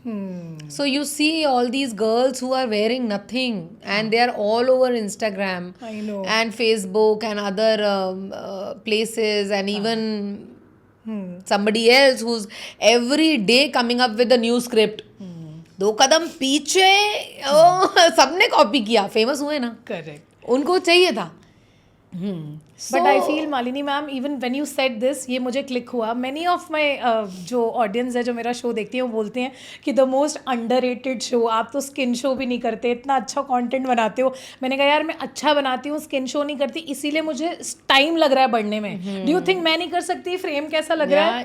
So you see all these girls who are wearing nothing and they are all over Instagram and Facebook and other places and even somebody else who's every day coming up with a new script. 2 कदम पीछे सबने copy किया, famous हुए ना. Correct, उनको चाहिए था. But I feel Malini ma'am, even when you said this, ये मुझे क्लिक हुआ. मैनी ऑफ माई जो ऑडियंस है जो मेरा शो देखती है वो बोलते हैं कि द मोस्ट अंडररेटेड शो. आप तो स्किन शो भी नहीं करते, इतना अच्छा कंटेंट बनाते हो. मैंने कहा यार मैं अच्छा बनाती हूँ, स्किन शो नहीं करती, इसीलिए मुझे टाइम लग रहा है बढ़ने में. डू यू थिंक मैं नहीं कर सकती? फ्रेम कैसा लग रहा है?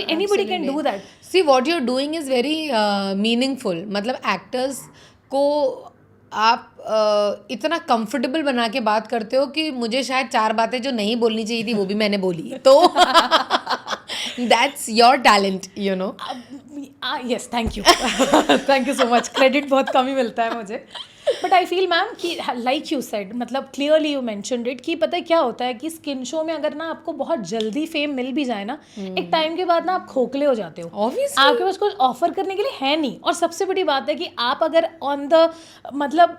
Anybody can do that. See what you are doing is very meaningful. मतलब एक्टर्स को आप इतना कंफर्टेबल बना के बात करते हो कि मुझे शायद 4 बातें जो नहीं बोलनी चाहिए थी वो भी मैंने बोली. तो that's your talent, you know. Yes, thank you. Thank you so much. Credit बहुत कम ही मिलता है मुझे. बट आई फील मैम कि लाइक यू सेड, मतलब क्लियरली यू मैंशनड इट, कि पता है क्या होता है कि स्किन शो में अगर ना आपको बहुत जल्दी फेम मिल भी जाए ना, एक टाइम के बाद ना आप खोखले हो जाते हो. Obviously. आपके पास कुछ ऑफर करने के लिए है नहीं. और सबसे बड़ी बात है कि आप अगर ऑन द मतलब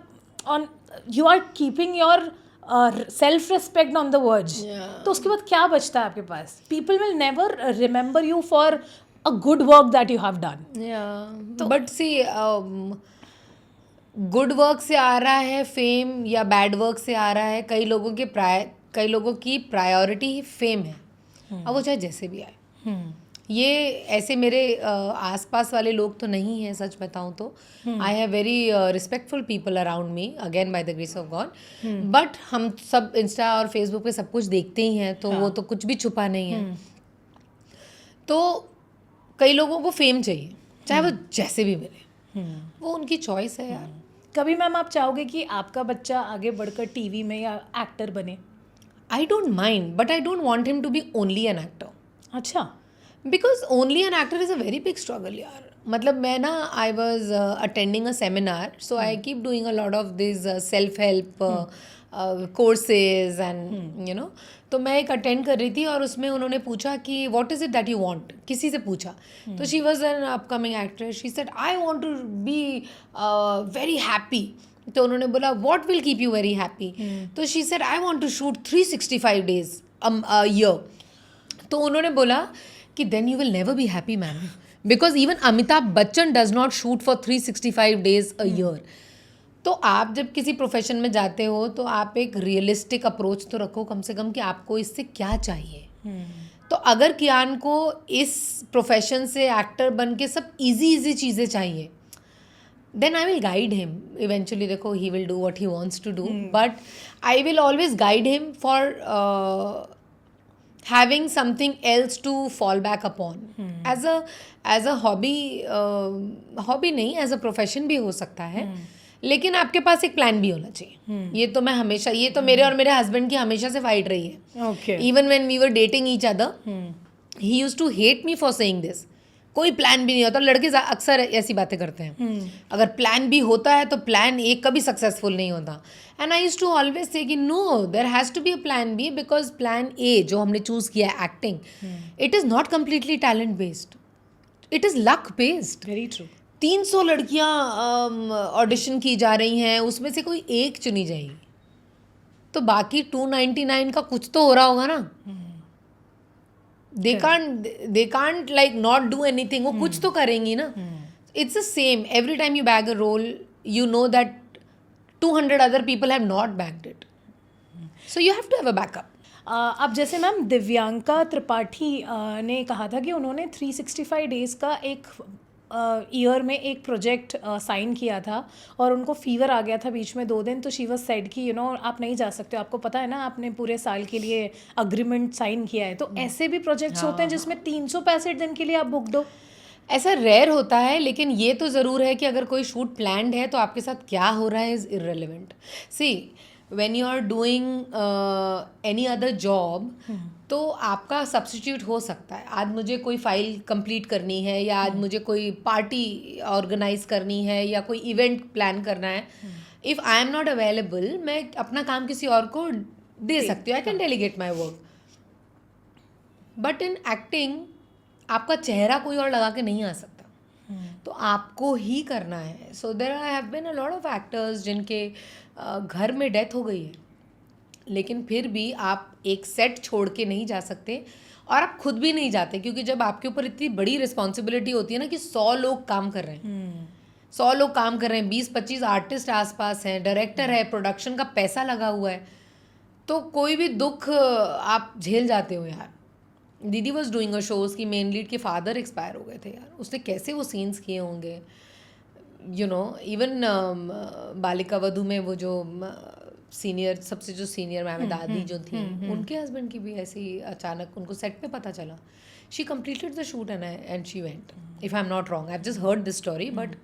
on you are keeping your self respect on the verge, तो उसके बाद क्या बचता है आपके पास? People will never remember you for a good work that you have done. But see good work से आ रहा है फेम या बैड वर्क से आ रहा है, कई लोगों की प्रायोरिटी ही फेम है. अब वो चाहे जैसे भी आए. ये ऐसे मेरे आसपास वाले लोग तो नहीं हैं, सच बताऊं तो. I have very respectful people around me, again bye the grace of God. But हम सब इंस्टा और फेसबुक पे सब कुछ देखते ही हैं, तो वो तो कुछ भी छुपा नहीं है. तो कई लोगों को फेम चाहिए, चाहे वो जैसे भी मिले. वो उनकी चॉइस है यार. कभी मैम आप चाहोगे कि आपका बच्चा आगे बढ़कर टीवी में या एक्टर बने? I don't mind, but I don't want him to be only an actor. अच्छा. Because only an actor is a very big struggle यार. मतलब मैं ना I was attending a seminar, so I keep doing a lot of this self help courses and you know. तो मैं एक attend कर रही थी और उसमें उन्होंने पूछा कि what is it that you want, किसी से पूछा. तो she was an upcoming actress. She said I want to be very happy. तो उन्होंने बोला what will keep you very happy. तो she said I want to shoot 365 days a year. तो उन्होंने बोला कि then you will never be happy ma'am, because even Amitabh Bachchan does not shoot for 365 days a year. तो आप जब किसी profession में जाते हो तो आप एक रियलिस्टिक अप्रोच तो रखो कम से कम कि आपको इससे क्या चाहिए. तो अगर कियान को इस प्रोफेशन से एक्टर बन के सब इजी चीज़ें चाहिए, then I will guide him. Eventually देखो he will do what he wants to do, but I will always guide him for having something else to fall back upon. as a hobby नहीं, as a profession भी हो सकता है. लेकिन आपके पास एक plan भी होना चाहिए. ये तो मैं हमेशा, ये तो मेरे और मेरे हस्बैंड की हमेशा से फाइट रही है. Okay. Even when we were dating each other, he used to hate me for saying this. कोई प्लान भी नहीं होता। लड़के अक्सर ऐसी बातें करते हैं, अगर प्लान भी होता है तो प्लान ए कभी सक्सेसफुल नहीं होता। And I used to always say कि no, there has to be a plan B, because plan A जो हमने चूज़ किया है acting, it is not completely talent based, it is luck based. Very true. 300 लड़कियां audition की जा रही हैं, उसमें से कोई एक चुनी जाएगी, तो बाकी 299 का कुछ तो हो रहा होगा ना। They can't like not do anything, वो कुछ तो करेंगी ना। It's the same every time you bag a role, you know that 200 other people have not bagged it, so you have to have a backup. अब जैसे ma'am Divyanka Tripathi ने कहा था कि उन्होंने 365 डेज़ का एक ईयर में एक प्रोजेक्ट साइन किया था और उनको फीवर आ गया था बीच में 2 दिन, तो शी वाज सेड कि यू नो आप नहीं जा सकते हो, आपको पता है ना आपने पूरे साल के लिए अग्रीमेंट साइन किया है। तो ऐसे भी प्रोजेक्ट्स होते हैं जिसमें 365 दिन के लिए आप बुकड हो। ऐसा रेयर होता है, लेकिन ये तो ज़रूर है कि अगर कोई शूट प्लान्ड है तो आपके साथ क्या हो रहा है is irrelevant. See when you are doing any other job, तो आपका सब्स्टिट्यूट हो सकता है। आज मुझे कोई फाइल कंप्लीट करनी है, या आज मुझे कोई पार्टी ऑर्गेनाइज करनी है, या कोई इवेंट प्लान करना है, if I am not available, मैं अपना काम किसी और को दे सकती हूँ, I can delegate my work. But in acting आपका चेहरा कोई और लगा के नहीं आ सकता, तो आपको ही करना है। So there have been a lot of actors जिनके घर में डेथ हो गई है, लेकिन फिर भी आप एक सेट छोड़ के नहीं जा सकते, और आप खुद भी नहीं जाते, क्योंकि जब आपके ऊपर इतनी बड़ी रिस्पॉन्सिबिलिटी होती है ना कि 100 लोग काम कर रहे हैं, 100 लोग काम कर रहे हैं, 20-25 आर्टिस्ट आसपास हैं, डायरेक्टर है, प्रोडक्शन का पैसा लगा हुआ है, तो कोई भी दुख आप झेल जाते हो यार। दीदी वॉज डूइंग अ शो, उसकी मेन लीड के फादर एक्सपायर हो गए थे यार, उसने कैसे वो सीन्स किए होंगे, you know. Even Balika Vadhu में वो जो सीनियर, सबसे जो सीनियर मैम दादी जो थी, उनके हस्बैंड की भी ऐसी अचानक उनको सेट पे पता चला। She completed the shoot and she went, if I am not wrong, I have just heard this story, but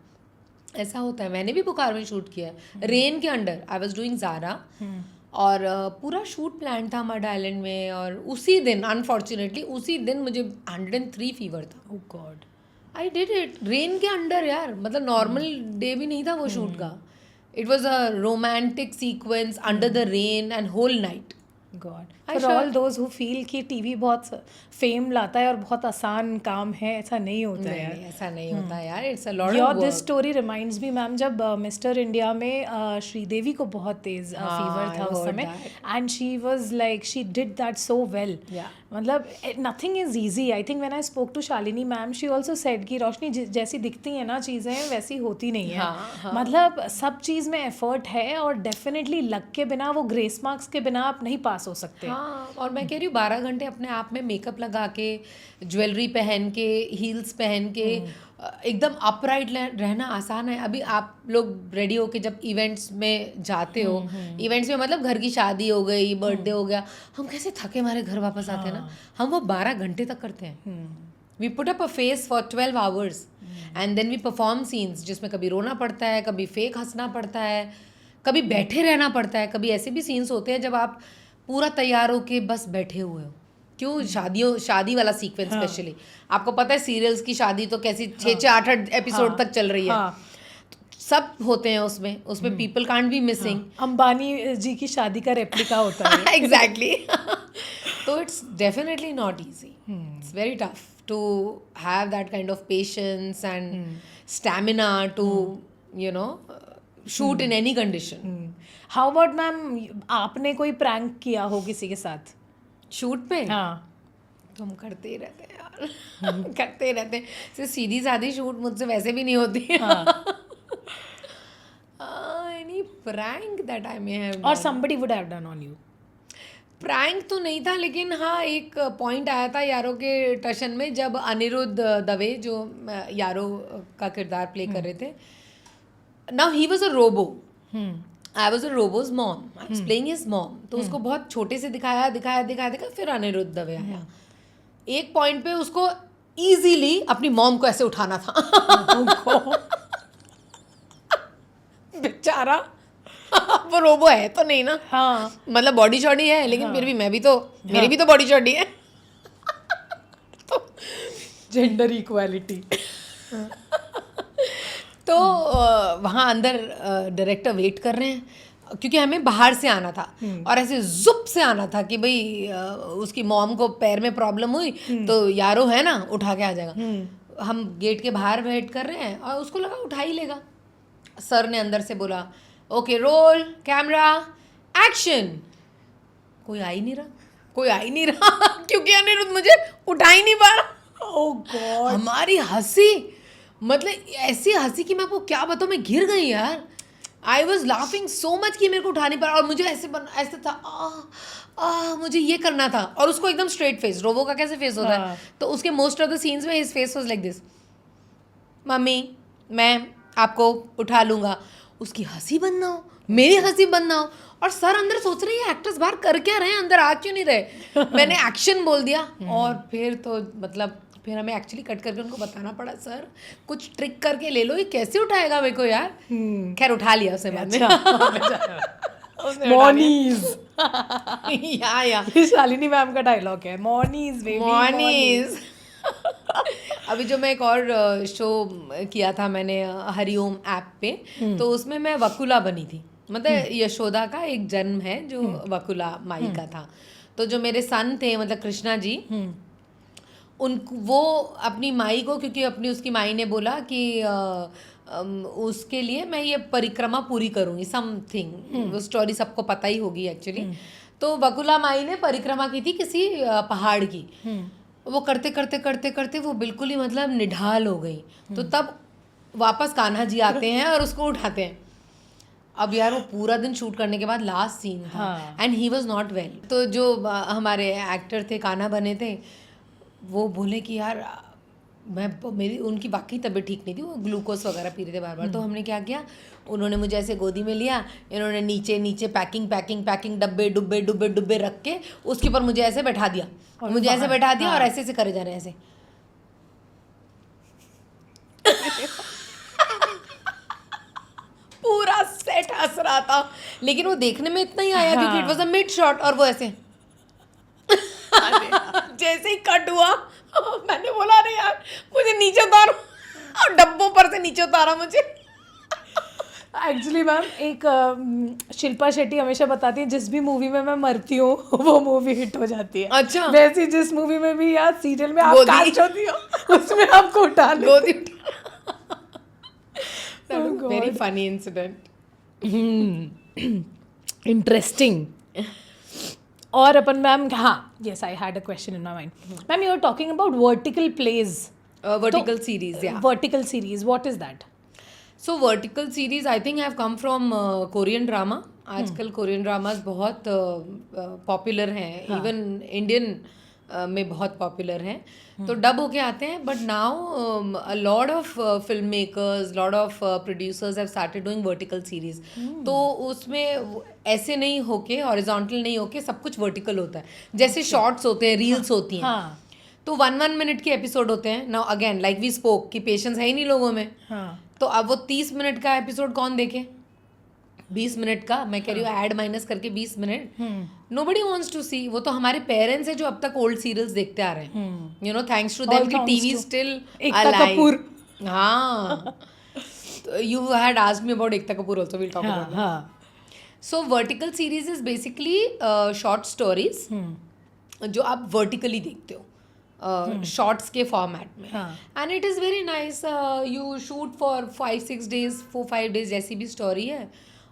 ऐसा होता है। मैंने भी बुखार में शूट किया है, रेन के under, I was doing Zaara, और पूरा शूट प्लान था मड आइलैंड में, और उसी दिन अनफॉर्चुनेटली उसी दिन मुझे 103 फीवर था। Oh god, I did it rain के अंडर यार, मतलब नॉर्मल डे भी नहीं था वो शूट का। It was a romantic sequence under the rain and whole night. God, for all those who feel कि टीवी बहुत फेम लाता है और बहुत आसान काम है, ऐसा नहीं होता है यार। ऐसा नहीं होता यार, it's a lot of your this story reminds me ma'am, जब मिस्टर इंडिया में श्रीदेवी को बहुत तेज फीवर था उस समय, and she was like she did that so well. मतलब nothing is easy. I think when I spoke to Shalini ma'am, she also said कि रोशनी जैसी दिखती है ना चीज़ें वैसी होती नहीं है। मतलब सब चीज़ में एफर्ट है, और डेफिनेटली लक के बिना, वो ग्रेस मार्क्स के बिना आप नहीं पास हो सकते। हाँ, और मैं कह रही हूँ 12 घंटे अपने आप में मेकअप लगा के, ज्वेलरी पहन के, हील्स पहन के, एकदम अपराइट रहना आसान है। अभी आप लोग रेडी होके जब इवेंट्स में जाते हो, इवेंट्स में मतलब घर की शादी हो गई, बर्थडे हो गया, हम कैसे थके मारे घर वापस आते हैं ना, हम वो 12 घंटे तक करते हैं। We put up a face for 12 hours and then we perform scenes, जिसमें कभी रोना पड़ता है, कभी फेक हंसना पड़ता है, कभी बैठे रहना पड़ता है, कभी ऐसे भी सीन्स होते हैं जब आप पूरा तैयार होके बस बैठे हुए हो। क्यों, शादी वाला सीक्वेंस स्पेशली, आपको पता है सीरियल्स की शादी तो कैसी 6-8 एपिसोड तक चल रही है, सब होते हैं उसमें people can't be missing. Ambani ji की शादी का रेप्लिका होता है। एग्जैक्टली। तो it's definitely not easy, it's very tough to have that kind of patience and stamina to you know shoot in any condition. How about ma'am, आपने कोई prank किया हो किसी के साथ शूट पे? हाँ, तो हम करते ही रहते हैं यार। करते ही रहते हैं, सिर्फ सीधी सादी शूट मुझसे वैसे भी नहीं होती। Any prank that I may have, और somebody would have done on you? Prank तो नहीं था, लेकिन हाँ एक पॉइंट आया था यारो के टशन में, जब अनिरुद्ध दवे जो यारो का किरदार प्ले कर रहे थे, now he was a robo, I was a robo's mom, I was playing his mom, तो उसको बहुत छोटे से दिखाया, फिर अनिरुद्ध दवे आया। एक पॉइंट पे उसको इजीली अपनी मॉम को ऐसे उठाना था। बेचारा, वो रोबो है तो नहीं ना, हाँ, मतलब बॉडी शॉडी है, लेकिन फिर भी मैं भी तो, मेरी भी तो बॉडी शॉडी है। Gender equality. तो वहाँ अंदर डायरेक्टर वेट कर रहे हैं क्योंकि हमें बाहर से आना था और ऐसे जुप से आना था कि भाई उसकी मॉम को पैर में प्रॉब्लम हुई तो यारो है ना उठा के आ जाएगा। हम गेट के बाहर वेट कर रहे हैं और उसको लगा उठा ही लेगा। सर ने अंदर से बोला ओके रोल कैमरा एक्शन। कोई आ ही नहीं रहा क्योंकि अनिरुद्ध मुझे उठा ही नहीं पा रहा। ओह गॉड, हमारी हंसी मतलब ऐसी हंसी कि मैं आपको क्या बताऊँ, मैं गिर गई यार। I was laughing so much कि मेरे को उठा नहीं पा रहा और मुझे ऐसे था मुझे ये करना था। और उसको एकदम स्ट्रेट फेस, रोबो का कैसे फेस होता है, तो उसके मोस्ट ऑफ द सीन्स में his face was like this, mummy मैं आपको उठा लूंगा। उसकी हंसी बंद ना हो, मेरी हंसी बंद ना हो। और सर अंदर सोच रहे हैं एक्टर्स बाहर कर क्या रहे हैं, अंदर आ क्यों नहीं रहे। मैंने एक्शन बोल दिया और फिर तो मतलब फिर हमें एक्चुअली कट करके उनको बताना पड़ा, सर कुछ ट्रिक करके ले लो, ये कैसे उठाएगा मेरे को यार। खैर उठा लिया उसने बाद में। मॉर्निंग या ये शालिनी मैम का डायलॉग है, मॉर्निंग बेबी मॉर्निंग। अभी जो मैं एक और शो किया था मैंने हरिओम ऐप पे, तो उसमें मैं वकुला बनी थी। मतलब यशोदा का एक जन्म है जो वकुला माई का था। तो जो मेरे सन थे मतलब कृष्णा जी, वो अपनी माई को, क्योंकि अपनी उसकी माई ने बोला कि उसके लिए मैं ये परिक्रमा पूरी करूँगी समथिंग, वो स्टोरी सबको पता ही होगी एक्चुअली। तो वकुला माई ने परिक्रमा की थी किसी पहाड़ की। वो करते करते करते करते वो बिल्कुल ही मतलब निढाल हो गई। तो तब वापस कान्हा जी आते हैं और उसको उठाते हैं। अब यार वो पूरा दिन शूट करने के बाद लास्ट सीन था and he was not well. तो जो हमारे एक्टर थे कान्हा बने थे, वो बोले कि यार मेरी उनकी वाकई तबीयत ठीक नहीं थी, वो ग्लूकोज वगैरह पी रहे थे बार बार। तो हमने क्या किया, उन्होंने मुझे ऐसे गोदी में लिया, इन्होंने नीचे नीचे पैकिंग डब्बे डुब्बे डुब्बे डुब्बे रख के उसके ऊपर मुझे ऐसे बैठा दिया, मुझे ऐसे बैठा दिया और ऐसे ऐसे करे जा रहे हैं ऐसे। पूरा सेट हंस रहा था, लेकिन वो देखने में इतना ही आया क्योंकि it was a mid shot और वो ऐसे जैसे ही कट हुआ मैंने बोला अरे यार मुझे नीचे उतारो, और डब्बों पर से नीचे उतारा मुझे। एक्चुअली मैम एक शिल्पा शेट्टी हमेशा बताती है जिस भी मूवी में मैं मरती हूँ वो मूवी हिट हो जाती है। अच्छा, वैसे जिस मूवी में भी यार सीरियल में आप कास्ट होती हो उसमें आपको उठा गोदी वेरी फनी इंसिडेंट। इंटरेस्टिंग। और अपन मैम, हाँ yes I had a question in my mind ma'am, you are talking about vertical plays, vertical series, या vertical series, what is that? So vertical series I think have come from Korean drama. आजकल Korean dramas बहुत popular हैं, even Indian में बहुत popular हैं, तो dub होके आते हैं। But now a lot of film makers, lot of producers have started doing vertical series. तो उसमें ऐसे नहीं होके, हॉरिजॉन्टल नहीं होके, सब कुछ वर्टिकल होता है। जैसे शॉर्ट्स होते हैं, रील्स होती हैं, तो 1 मिनट के एपिसोड होते हैं। Now again like we spoke कि पेशेंस है ही नहीं लोगों में, तो अब वो 30 मिनट का एपिसोड कौन देखे, 20 मिनट का, मैं कह रही हूँ ऐड माइनस करके 20 मिनट, नोबडी वांट्स टू सी। वो तो हमारे पेरेंट्स हैं जो अब तक ओल्ड सीरियल्स देखते आ रहे हैं, you know, thanks to them कि टीवी स्टिल अलाइव। हाँ, you had asked me about Ekta Kapoor also, will talk about that. So vertical series is basically short stories जो आप वर्टिकली देखते हो, शॉर्ट्स के फॉर्मेट में, and it is very nice. You shoot for 5-6 days, 4-5 days जैसी भी story है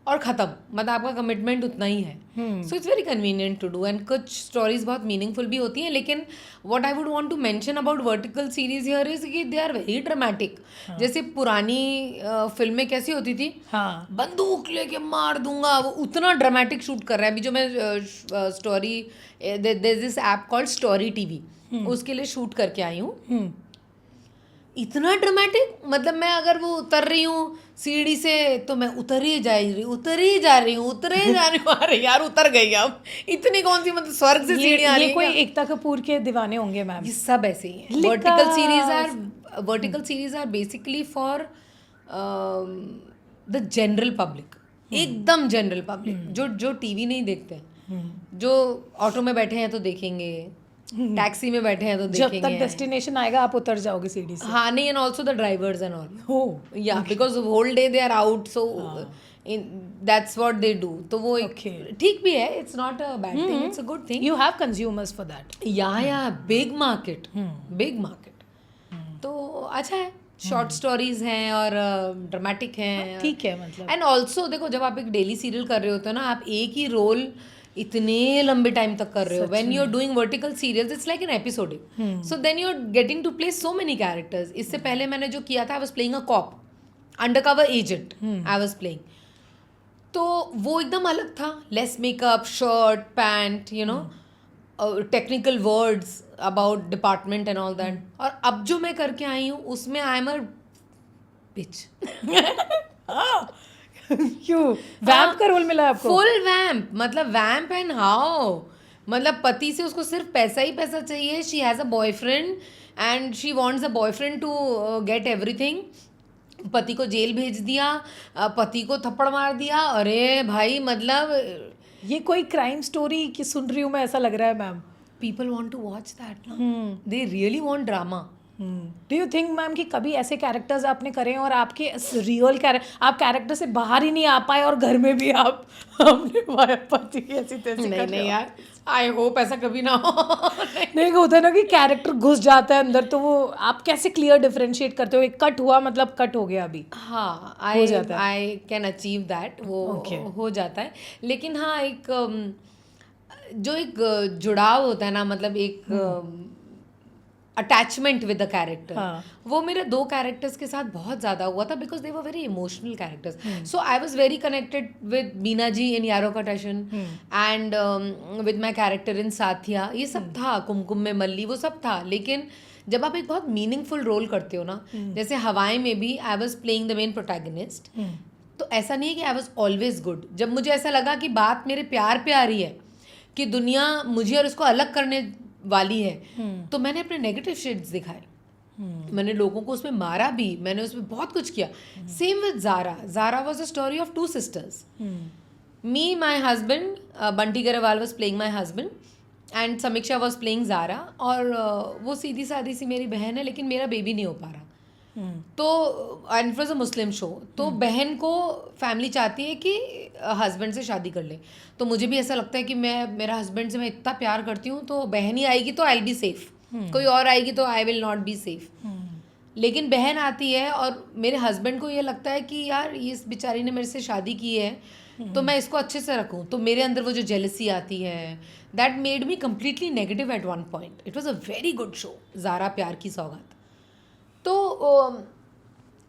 और ख़त्म, मतलब आपका कमिटमेंट उतना ही है। So it's very convenient to do, and कुछ स्टोरीज बहुत मीनिंगफुल भी होती हैं। लेकिन what I would want to mention about vertical series here is कि दे आर वेरी ड्रामेटिक। जैसे पुरानी फिल्में कैसी होती थी, बंदूक लेके मार दूंगा, वो उतना ड्रामेटिक शूट कर रहा है। अभी जो मैं story, there is this app called Story TV, उसके लिए शूट करके आई हूँ, इतना ड्रामेटिक, मतलब मैं अगर वो उतर रही हूँ सीढ़ी से तो मैं उतरे जा रही हूँ। अरे यार उतर गई, अब इतनी कौन सी, मतलब स्वर्ग से सीढ़ी आ रही है। कोई एकता कपूर के दीवाने होंगे मैम, ये सब ऐसे ही है। Vertical series are basically for the general public, एकदम जनरल पब्लिक, जो टीवी नहीं देखते, जो ऑटो में बैठे हैं तो देखेंगे, टैक्सी में बैठे हैं तो जब देखेंगे। तक डेस्टिनेशन आएगा आप उतर जाओगे सीढ़ी से। हाँ नहीं, and also the drivers and all, हो या because whole day they are out, so that's what they do. तो वो एक Okay. ठीक भी है, it's not a bad thing, it's a good thing. You have consumers for that. Yeah big market, big market. तो अच्छा है, short stories हैं और ड्रामेटिक हैं। ठीक है, मतलब एंड ऑल्सो देखो, जब आप एक डेली सीरियल कर रहे होते हो ना, आप एक ही रोल इतने लंबे टाइम तक कर रहे हो। When you are doing vertical serials it's like an episodic, so then you are getting to play so many characters. इससे पहले मैंने जो किया था, I was playing a cop, undercover agent I was playing. तो वो एकदम अलग था, less makeup, shirt pant, you know, technical words about department and all that. और अब जो मैं करके आई हूँ उसमें आई एम अ बिच। क्यों वैम्प का रोल मिला आपको? फुल वैम्प, मतलब वैम्प एंड हाउ, मतलब पति से उसको सिर्फ पैसा ही पैसा चाहिए। She has a boyfriend and she wants a boyfriend to get everything. पति को जेल भेज दिया, पति को थप्पड़ मार दिया। अरे भाई, मतलब ये कोई क्राइम स्टोरी की सुन रही हूँ मैं, ऐसा लग रहा है ma'am. People want to watch that ना, they really want drama. Do you think ma'am कि कभी ऐसे कैरेक्टर्स आपने करे हैं और आपके रियल आप कैरेक्टर से बाहर ही नहीं आ पाए और घर में भी आप अपने पति की ऐसी तैसी कर रहे हो? यार, आई होप ऐसा कभी ना हो। नहीं, होता है ना कि कैरेक्टर घुस जाता है अंदर, तो वो आप कैसे क्लियर डिफरेंशिएट करते हो? एक कट हुआ मतलब कट हो गया अभी। हाँ, हो जाता है। आई कैन अचीव दैट, वो Okay. हो जाता है। लेकिन हाँ, एक जो एक जुड़ाव होता है ना, मतलब एक अटैचमेंट विद द कैरेक्टर, हाँ. वो मेरे दो कैरेक्टर्स के साथ बहुत ज़्यादा हुआ था, because they were very emotional characters. So I was very connected with Bina ji in Yaaron का Tashan, and with my character in Saathiya. ये सब था, कुमकुम में मल्ली, वो सब था। लेकिन जब आप एक बहुत मीनिंगफुल रोल करते हो ना, जैसे हवाएं में भी आई was playing the main protagonist, तो ऐसा नहीं है कि आई वॉज ऑलवेज गुड। जब मुझे ऐसा लगा कि बात मेरे प्यार पे आ रही है, कि दुनिया मुझे और उसको अलग करने वाली है, तो मैंने अपने नेगेटिव शेड्स दिखाए। मैंने लोगों को उसमें मारा भी, मैंने उसमें बहुत कुछ किया। Same with Zara. Zara was a story of two sisters. Me, my husband, Bunty Grewal was playing my husband and Sameeksha was playing Zara. और वो सीधी सादी सी मेरी बहन है, लेकिन मेरा बेबी नहीं हो पा रहा। तो and it was a Muslim show. तो बहन को फैमिली चाहती है कि हस्बैंड से शादी कर ले। तो मुझे भी ऐसा लगता है कि मेरा हस्बैंड से मैं इतना प्यार करती हूँ, तो बहन ही आएगी तो आई विल बी सेफ, कोई और आएगी तो I will not be safe. लेकिन बहन आती है और मेरे हस्बैंड को ये लगता है कि यार, इस बेचारी ने मेरे से शादी की है, तो मैं इसको अच्छे से रखूँ। तो मेरे अंदर वो जो जेलसी आती है, that made me completely negative at one point. It was a very good show, Zara प्यार की सौगात। तो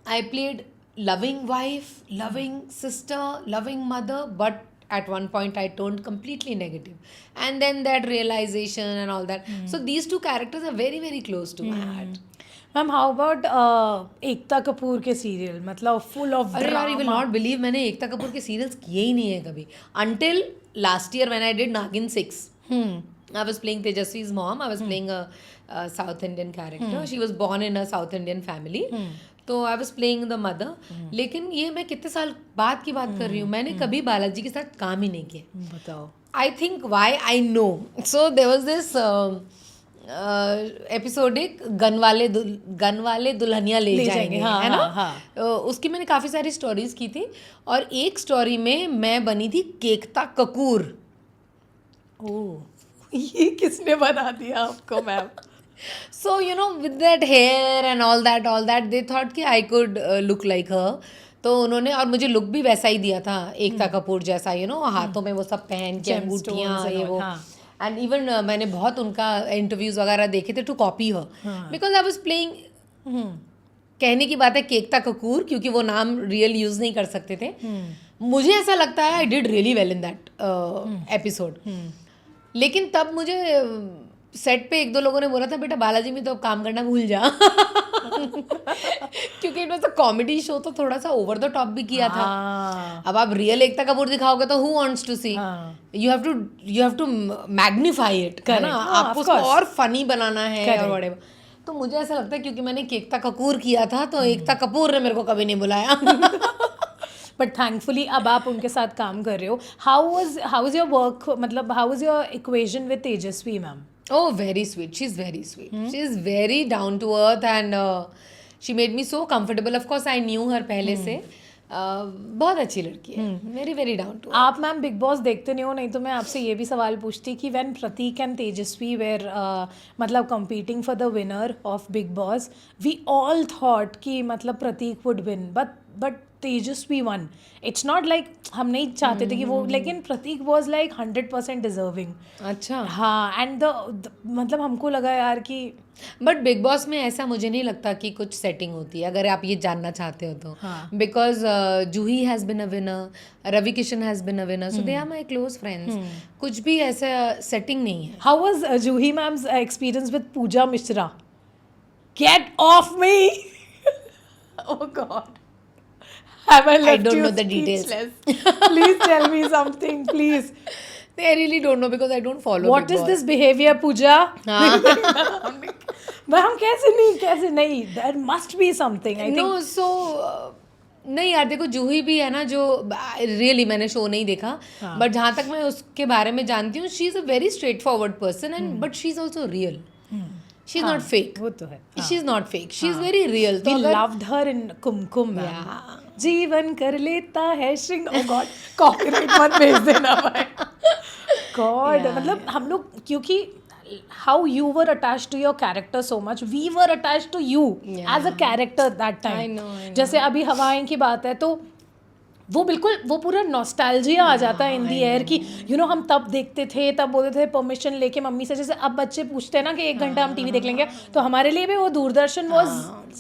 I played loving wife, loving sister, loving mother, but at one point I turned completely negative. And then that realization and all that. So these two characters are very, very close to my heart. Ma'am how about Ekta Kapoor के serial, मतलब full of अरे यार, you will not believe, मैंने एकता कपूर के serials किए ही नहीं है कभी, until last year when I did Nagin 6. I was playing Tejasvi's mom. I was playing a South Indian character. She was born in a South Indian family. तो I was playing the mother. लेकिन ये मैं कितने साल बाद की बात कर रही हूँ, मैंने कभी बालाजी के साथ काम ही नहीं किया। बताओ। I think why I know. So there was this episodic gun वाले दुल्हनिया ले जाएंगे, हाँ, है ना? हाँ. उसकी मैंने काफ़ी सारी स्टोरीज की थी, और एक स्टोरी में मैं बनी थी केकता कपूर। ओह, ये किसने बना दिया आपको ma'am? So you know, with that hair and all that, they thought कि I could look like her. तो उन्होंने, और मुझे लुक भी वैसा ही दिया था, एकता कपूर जैसा, यू नो, हाथों में वो सब पहन के, अंगूठियाँ, ये वो। एंड इवन मैंने बहुत उनका इंटरव्यूज वगैरह देखे थे to copy her, because I was playing, कहने की बात है केकता कपूर, क्योंकि वो नाम रियल यूज नहीं कर सकते थे। मुझे ऐसा लगता है I did really well in that episode. लेकिन तब मुझे सेट पे एक दो लोगों ने बोला था, बेटा बालाजी में तो अब काम करना भूल जा। क्योंकि it was a comedy show, तो थोड़ा सा ओवर द टॉप भी किया था। अब आप रियल एकता कपूर दिखाओगे तो who wants to see, you have to magnify it, है ना? आपको उसको और फनी बनाना है और व्हाटएवर। तो मुझे ऐसा लगता है क्योंकि मैंने एकता कपूर किया था, तो एकता कपूर ने मेरे को कभी नहीं बुलाया। बट थैंकफुली अब आप उनके साथ काम कर रहे हो। हाउ वाज योर वर्क, मतलब how was your equation with Tejashwi ma'am? Oh, very sweet. She's very sweet. She's very down to earth and she made me so comfortable. Of course, I knew her पहले से. बहुत अच्छी लड़की है. Very, very down to earth. आप ma'am big boss देखते नहीं हो, नहीं तो मैं आपसे ये भी सवाल पूछती कि when Prateek and Tejasswi were मतलब competing for the winner of Bigg Boss, we all thought कि मतलब Prateek would win, but Tejasswi won. It's not like हम नहीं चाहते थे कि वो, लेकिन प्रतीक वॉज लाइक 100% डिजर्विंग. अच्छा. हाँ, एंड मतलब हमको लगा यार कि बट बिग बॉस में ऐसा मुझे नहीं लगता कि कुछ सेटिंग होती है, अगर आप ये जानना चाहते हो तो. हाँ. Because Juhi has been a winner, Ravi Kishan has been a winner, so they are my close friends. कुछ भी ऐसा सेटिंग नहीं है. How was Juhi ma'am's experience with Pooja Mishra? Get off me. Oh god. Have I left don't you know the details. speechless? Please tell me something, please. I really don't know because I don't follow What Big is Boss. this behavior, Pooja? हाँ. मैं हम कैसे नहीं, there must be something. I think. No, so नहीं यार, देखो जूही भी है ना, जो रियली मैंने शो नहीं देखा, बट जहाँ तक मैं उसके बारे में जानती हूँ, she is a very straight forward person and but she is also real. She is not fake. वो तो है. She is not fake. She is very real. We loved her in Kumkum ma'am. जीवन कर लेता है श्रृंग. ओ God, copyright मत भेज देना भाई. गॉड, मतलब हम लोग, क्योंकि how you were attached to your character so much, we were attached to you as a character that time. जैसे अभी हवाएं की बात है तो वो बिल्कुल वो पूरा नॉस्टैल्जिया आ जाता है इन दी एयर कि हम तब देखते थे, तब बोलते थे परमिशन लेके मम्मी से. जैसे अब बच्चे पूछते हैं ना कि 1 घंटा हम टीवी देख लेंगे, तो हमारे लिए भी वो Doordarshan was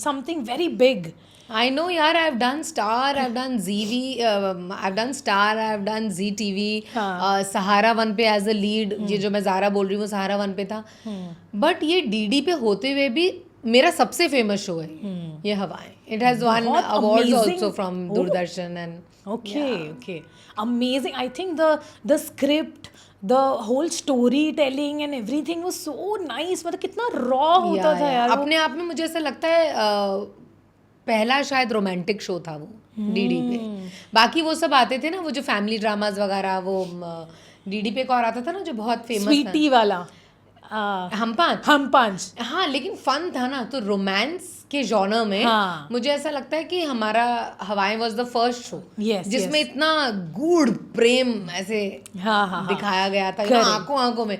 something very big. I know, यार. I've done Star, I've done ZV, I've done Star, I've done ZTV, सहारा वन पे एज अ लीड. ये जो मैं ज़ारा बोल रही हूँ, सहारा वन पे था. बट ये डीडी पे होते हुए भी मेरा सबसे फेमस शो है ये हवाएं. It has one awards also from Doordarshan and Okay. Amazing. I think the script, the whole storytelling and everything was so nice. मतलब कितना raw होता था यार. अपने आप में मुझे ऐसा लगता है पहला शायद रोमांटिक शो था वो डीडी पे. बाकी वो सब आते थे ना, वो जो फैमिली ड्रामाज वगैरह, वो डीडी पे एक और आता था ना जो बहुत फेमस था, स्वीटी वाला. हम पांच. हाँ, लेकिन फन था ना. तो रोमांस के जॉनर में मुझे ऐसा लगता है कि हमारा हवाएं वाज द फर्स्ट शो जिसमें इतना गूढ़ प्रेम ऐसे दिखाया गया था आंखों में.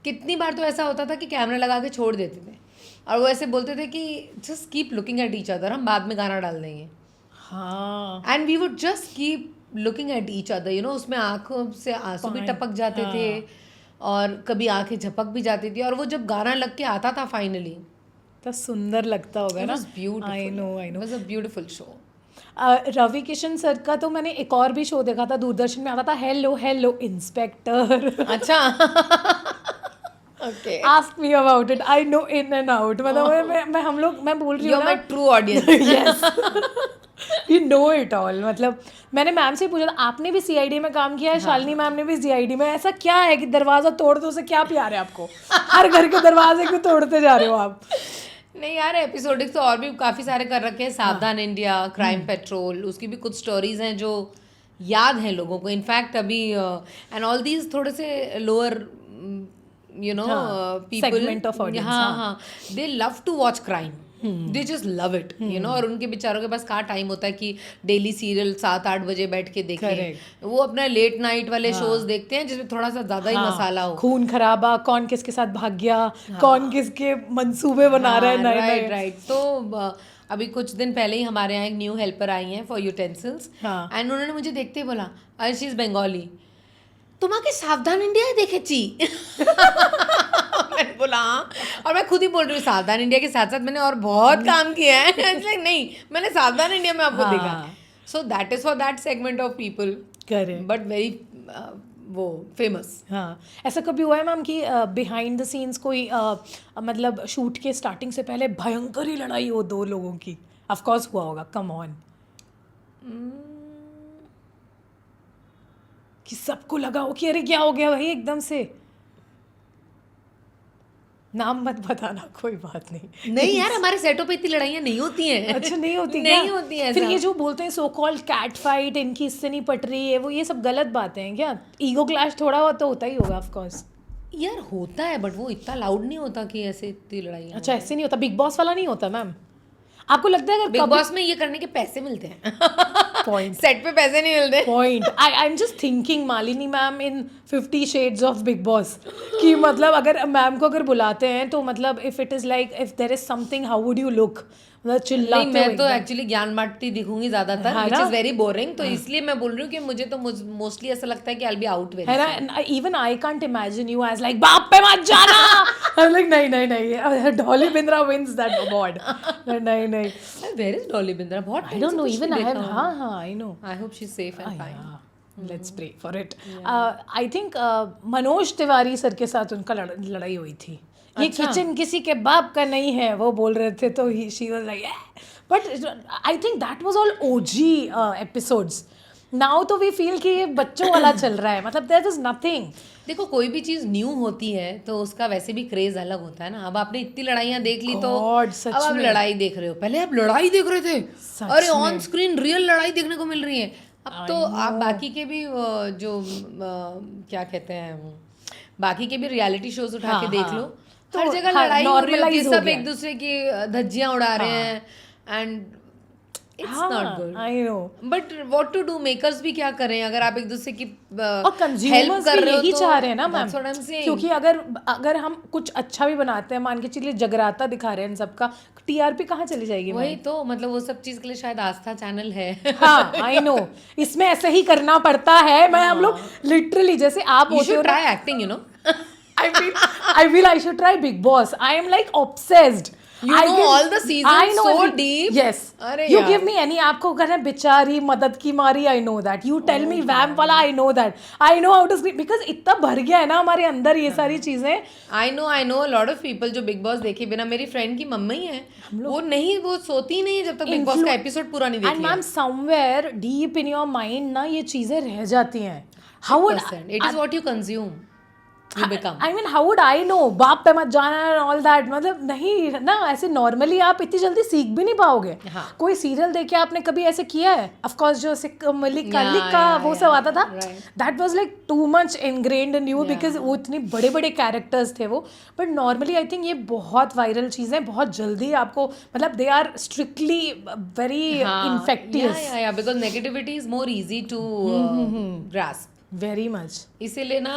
कितनी बार तो ऐसा होता था कि कैमरा लगा के छोड़ देते थे और वो ऐसे बोलते थे कि just keep looking at each other, हम बाद में गाना डाल देंगे. And we would just keep looking at each other. उसमें आंखों से आंसू भी टपक जाते थे और कभी आंखें झपक भी जाती थी. और वो जब गाना लग के आता था फाइनली, तो सुंदर लगता होगा ना. I know. It was a beautiful show. Ravi Kishan sir का तो मैंने एक और भी शो देखा था, दूरदर्शन में आता था, हेलो इंस्पेक्टर. अच्छा. Okay. Ask me about it. I know in and out. मतलब मैं बोल रही हूँ ना. You're my true audience. Yes. You know it all. मतलब मैंने मैम से पूछा था, आपने भी CID में काम किया है, शालिनी मैम ने भी CID में. ऐसा क्या है कि दरवाजा तोड़ दो, उसे क्या प्यार है आपको? हर घर के दरवाजे क्यों तोड़ते जा रहे हो आप? नहीं यार, एपिसोडिक तो और भी काफ़ी सारे कर रखे हैं. सावधान इंडिया, क्राइम पेट्रोल, उसकी भी कुछ स्टोरीज हैं जो याद हैं लोगों को. इनफैक्ट अभी एंड ऑल दीज थोड़े से lower people, segment of audience, they love to watch crime. They just love it, और उनके बेचारों के पास कहाँ टाइम होता है कि डेली सीरियल 7-8 बजे बैठ के देखें. वो अपना लेट नाइट वाले शोज देखते हैं जिसमें थोड़ा सा ज़्यादा ही मसाला हो. खून खराबा, कौन किसके साथ भाग गया, कौन किसके मंसूबे बना रहा है नए. राइट. तो अभी कुछ दिन पहले ही हमारे यहाँ एक न्यू हेल्पर आई हैं फॉर यूटेंसिल्स, एंड उन्होंने मुझे देखते ही बोला, शी इज़ बंगाली, तुम्हारे सावधान इंडिया देखे ची. मैंने बोला हाँ, और मैं खुद ही बोल रही हूँ सावधान इंडिया के साथ साथ मैंने और बहुत काम किया है. नहीं, मैंने सावधान इंडिया में आपको देखा. So that is for that segment of people, but very वो फेमस. हाँ, ऐसा कभी हुआ है मैम कि बिहाइंड द सीन्स कोई मतलब शूट के स्टार्टिंग से पहले भयंकर ही लड़ाई हो दो लोगों की? ऑफ कोर्स हुआ होगा, कम ऑन. कि सबको लगा हो कि अरे क्या हो गया भाई एकदम से. नाम मत बताना, कोई बात नहीं. नहीं यार, हमारे सेटों पे इतनी लड़ाइयाँ नहीं होती हैं. अच्छा, नहीं होती? नहीं होती है. फिर ये जो बोलते हैं सो कॉल्ड कैट फाइट, इनकी इससे नहीं पट रही है, वो ये सब गलत बातें हैं क्या? ईगो क्लैश थोड़ा बहुत तो होता ही होगा ऑफ कोर्स. यार होता है बट वो इतना लाउड नहीं होता कि ऐसे इतनी लड़ाई अच्छा ऐसे नहीं होता, बिग बॉस वाला नहीं होता मैम? आपको लगता है अगर बिग बॉस में ये करने के पैसे मिलते हैं पॉइंट सेट पे पैसे नहीं मिलते point I am just thinking Malini ma'am in 50 shades of Bigg boss कि मतलब अगर मैम को अगर बुलाते हैं तो मतलब if it is like if there is something how would you look, मतलब नहीं चिल्लाते मैं तो एक्चुअली ज्ञान बांटती दिखूंगी ज्यादातर है विच ना? इज वेरी बोरिंग, तो इसलिए मैं बोल रही हूँ कि मुझे तो मोस्टली ऐसा लगता है कि आई बी आउट है वेरी ना? Even I can't imagine you as like बाप पे मत जाना आई एम लाइक नहीं नहीं नहीं, Dolly Bindra wins that award. नहीं नहीं, वेयर इज डॉली बिंद्रा, बहुत I don't know even I have, हाँ हाँ I know, I hope she is safe and fine. Let's pray for it. I think Manoj Tiwari sir के साथ उनका लड़ाई हुई थी, ये किचन किसी के बाप का नहीं है वो बोल रहे थे, तो she was like, but I think that was all OG episodes. Now तो वी फील कि ये बच्चों वाला चल रहा है, मतलब देयर इज नथिंग। देखो कोई भी चीज न्यू होती है तो उसका वैसे भी क्रेज अलग होता है ना। अब आपने इतनी लड़ाइयाँ देख ली तो God, सच अब आप लड़ाई देख रहे हो, पहले आप लड़ाई देख रहे थे, अरे ऑन स्क्रीन रियल लड़ाई देखने को मिल रही है। अब तो आप बाकी के भी जो क्या कहते हैं, बाकी के भी रियलिटी शोज उठा के देख लो, हर जगह लड़ाई हो रही है, सब एक दूसरे की धज्जियां उड़ा रहे हैं and it's not good. I know, but what to do, makers भी क्या करें अगर आप एक दूसरे की और कंज्यूमर्स भी यही चाह रहे हैं ना मैम, मैम, क्योंकि अगर हम कुछ अच्छा भी बनाते हैं, मान के चलिए जगराता दिखा रहे हैं सबका, टीआरपी कहाँ चली जाएगी? वही तो मतलब वो सब चीज के लिए शायद आस्था चैनल है। हाँ आई नो, इसमें ऐसे ही करना पड़ता है। मैं हम लोग लिटरली जैसे आप You होते हो should ना, try acting, you know. I feel I should try Big Boss. I am like obsessed. You know all the seasons so deep. Yes. अरे You यार। give me any, आपको कहना है बेचारी मदद की मारी, I know that. You tell me वैम्प वाला, I know that. I know how to scream because इतना भर गया है ना हमारे अंदर ये सारी चीजें। I know a lot of people जो बिग बॉस देखे बिना, मेरी फ्रेंड की मम्मी है, वो नहीं, वो सोती नहीं है जब तक बिग बॉस का एपिसोड पूरा नहीं And देख ma'am, somewhere deep in your mind ना ये चीजें रह जाती हैं। How would लिया। It is what you consume, you become. I mean, how would I know? बाप पे मत जाना and all that, मतलब नहीं ना, ऐसे नॉर्मली आप इतनी जल्दी सीख भी नहीं पाओगे। हाँ। कोई सीरियल देखे आपने कभी ऐसे किया है? Of course जो मलिक Yeah, का yeah, वो yeah, सब आता था, right. that was like too much ingrained in you because वो इतने बड़े बड़े कैरेक्टर्स थे वो। बट नॉर्मली आई थिंक ये बहुत वायरल चीज़ें बहुत जल्दी आपको, मतलब they are strictly very infectious, yeah, because negativity is more easy to grasp. Very much. इसीलिए ना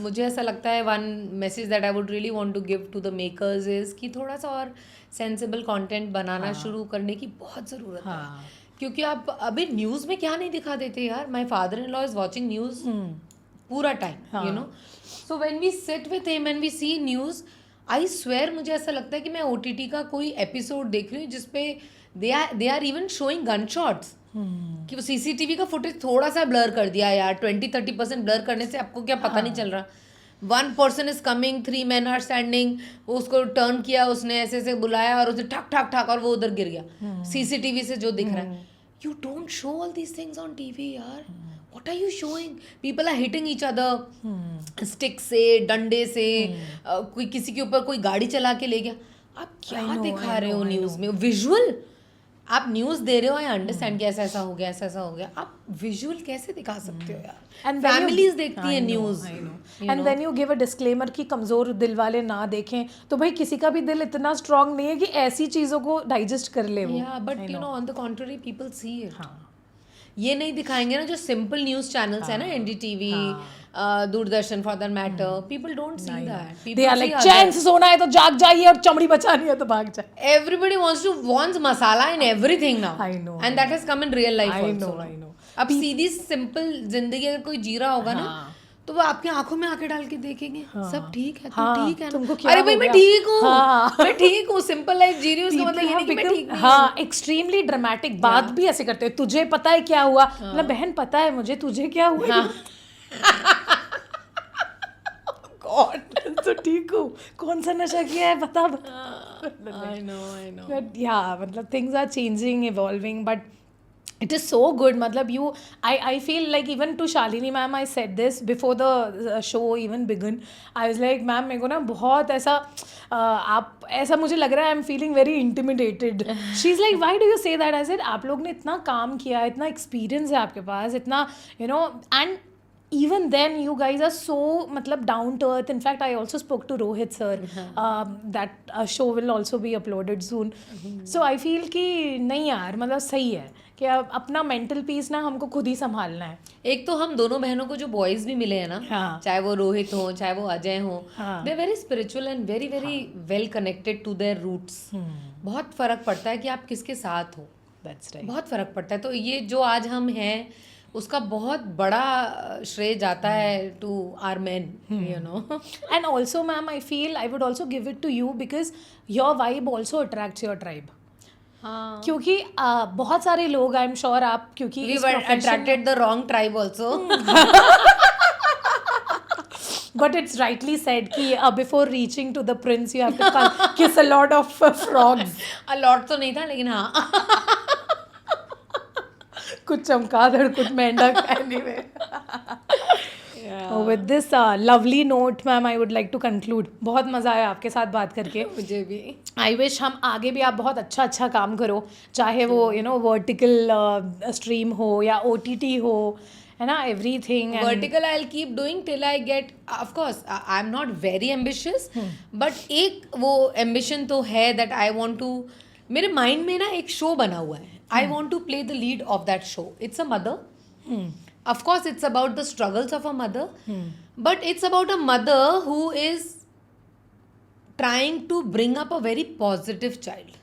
मुझे ऐसा लगता है one message that I would really want to give to the makers is कि थोड़ा सा और सेंसिबल कंटेंट बनाना शुरू करने की बहुत ज़रूरत है। क्योंकि आप अभी न्यूज़ में क्या नहीं दिखा देते यार। My father in law is watching news पूरा time, you know, so when we sit with him and we see news, I swear मुझे ऐसा लगता है कि मैं ओटीटी का कोई एपिसोड देख रही हूँ जिसपे they are even showing gun shots, कि वो सीसीटीवी का फुटेज थोड़ा सा ब्लर कर दिया यार, 20-30% ब्लर करने से आपको क्या पता नहीं चल रहा। 1 person is coming, 3 men are standing, वो उसको टर्न किया, उसने ऐसे ऐसे बुलाया और उसे ठक ठक ठक और वो उधर गिर गया सीसीटीवी से जो दिख रहा है। You don't show all these things on TV यार। What are you showing? People are hitting each other stick से, डंडे से, कोई किसी के ऊपर कोई गाड़ी चला के ले गया। आप क्या दिखा रहे हो न्यूज़ में? विजुअल आप न्यूज़ दे रहे हो, आई अंडरस्टैंड कि ऐसा ऐसा हो गया, ऐसा ऐसा हो गया, आप विजुअल कैसे दिखा सकते हो यार? And फैमिलीज देखती हैं news, and then you give a disclaimer कि कमज़ोर दिल वाले ना देखें, तो भाई किसी का भी दिल इतना स्ट्रांग नहीं है कि ऐसी चीज़ों को डाइजेस्ट कर ले वो। या but you know on the contrary people see it. ये नहीं दिखाएंगे ना जो सिंपल न्यूज़ चैनल्स है ना, NDTV, Doordarshan for that matter, people don't see that. They are like चैन से सोना है तो जाग जाइए और चमड़ी बचानी है तो भाग जाए। Everybody wants masala in everything now. I know. And that has come in real life also. I know. अब सीधी सिंपल जिंदगी अगर कोई जी रहा होगा ना, तो वो आपकी आंखों में आंखें डाल के देखेंगे, सब ठीक है, तू ठीक है ना? तुमको क्या अरे भाई हो मैं गया? ठीक हूँ, मैं ठीक हूँ, सिंपल लाइफ जी रही हूँ, इसका मतलब ये नहीं कि मैं ठीक नहीं हूँ। हाँ, एक्सट्रीमली ड्रामेटिक बात भी ऐसे करते हैं। तुझे पता है क्या हुआ? मतलब बहन पता है मुझे, तुझे क्या हुआ? गॉड, तो ठीक हूँ, कौन सा नशा किया है बता। I know. But yeah, मतलब things are changing, evolving, but it is so good. मतलब I feel like even to Shalini ma'am I said this before the show even began. I was like, ma'am मेरे को ना बहुत ऐसा आप ऐसा मुझे लग रहा है, I'm feeling very intimidated. She's like, why do you say that? I said, आप लोग ने इतना काम किया, इतना experience है आपके पास, इतना you know, and even then you guys are so मतलब down to earth. In fact, I also spoke to Rohit sir. That show will also be uploaded soon. So I feel कि नहीं यार, मतलब सही है कि अब अपना मेंटल पीस ना हमको खुद ही संभालना है. एक तो हम दोनों बहनों को जो बॉयज भी मिले हैं ना, हाँ. चाहे वो रोहित हो चाहे वो अजय हो, हाँ. They very spiritual and very very well connected to their roots. बहुत फर्क पड़ता है कि आप किसके साथ हो. That's right. बहुत फर्क पड़ता है. तो ये जो आज हम हैं उसका बहुत बड़ा श्रेय जाता है to our men, you know. And also, ma'am, I feel I would also give it to you because your vibe also attracts your tribe. हाँ, क्योंकि बहुत सारे लोग, आई एम श्योर आप, क्योंकि we इस were profession attracted the wrong tribe also. but it's rightly said कि before reaching to the prince you have to kiss a lot of frogs. A lot तो नहीं था लेकिन हाँ. कुछ चमगादड़, कुछ मेंढक. Anyway. With this lovely note, ma'am, I would like to conclude. बहुत मज़ा आया आपके साथ बात करके. मुझे भी. आई विश हम आगे भी आप बहुत अच्छा काम करो, चाहे वो यू नो वर्टिकल स्ट्रीम हो या OTT हो, है ना, everything. Vertical I'll keep doing till I get, of course I'm not very ambitious, but एक वो ambition तो है that I want to, मेरे माइंड में ना एक शो बना हुआ है. I want to play the lead of that show. It's a mother. Of course it's about the struggles of a mother, but it's about a mother who is trying to bring up a very positive child,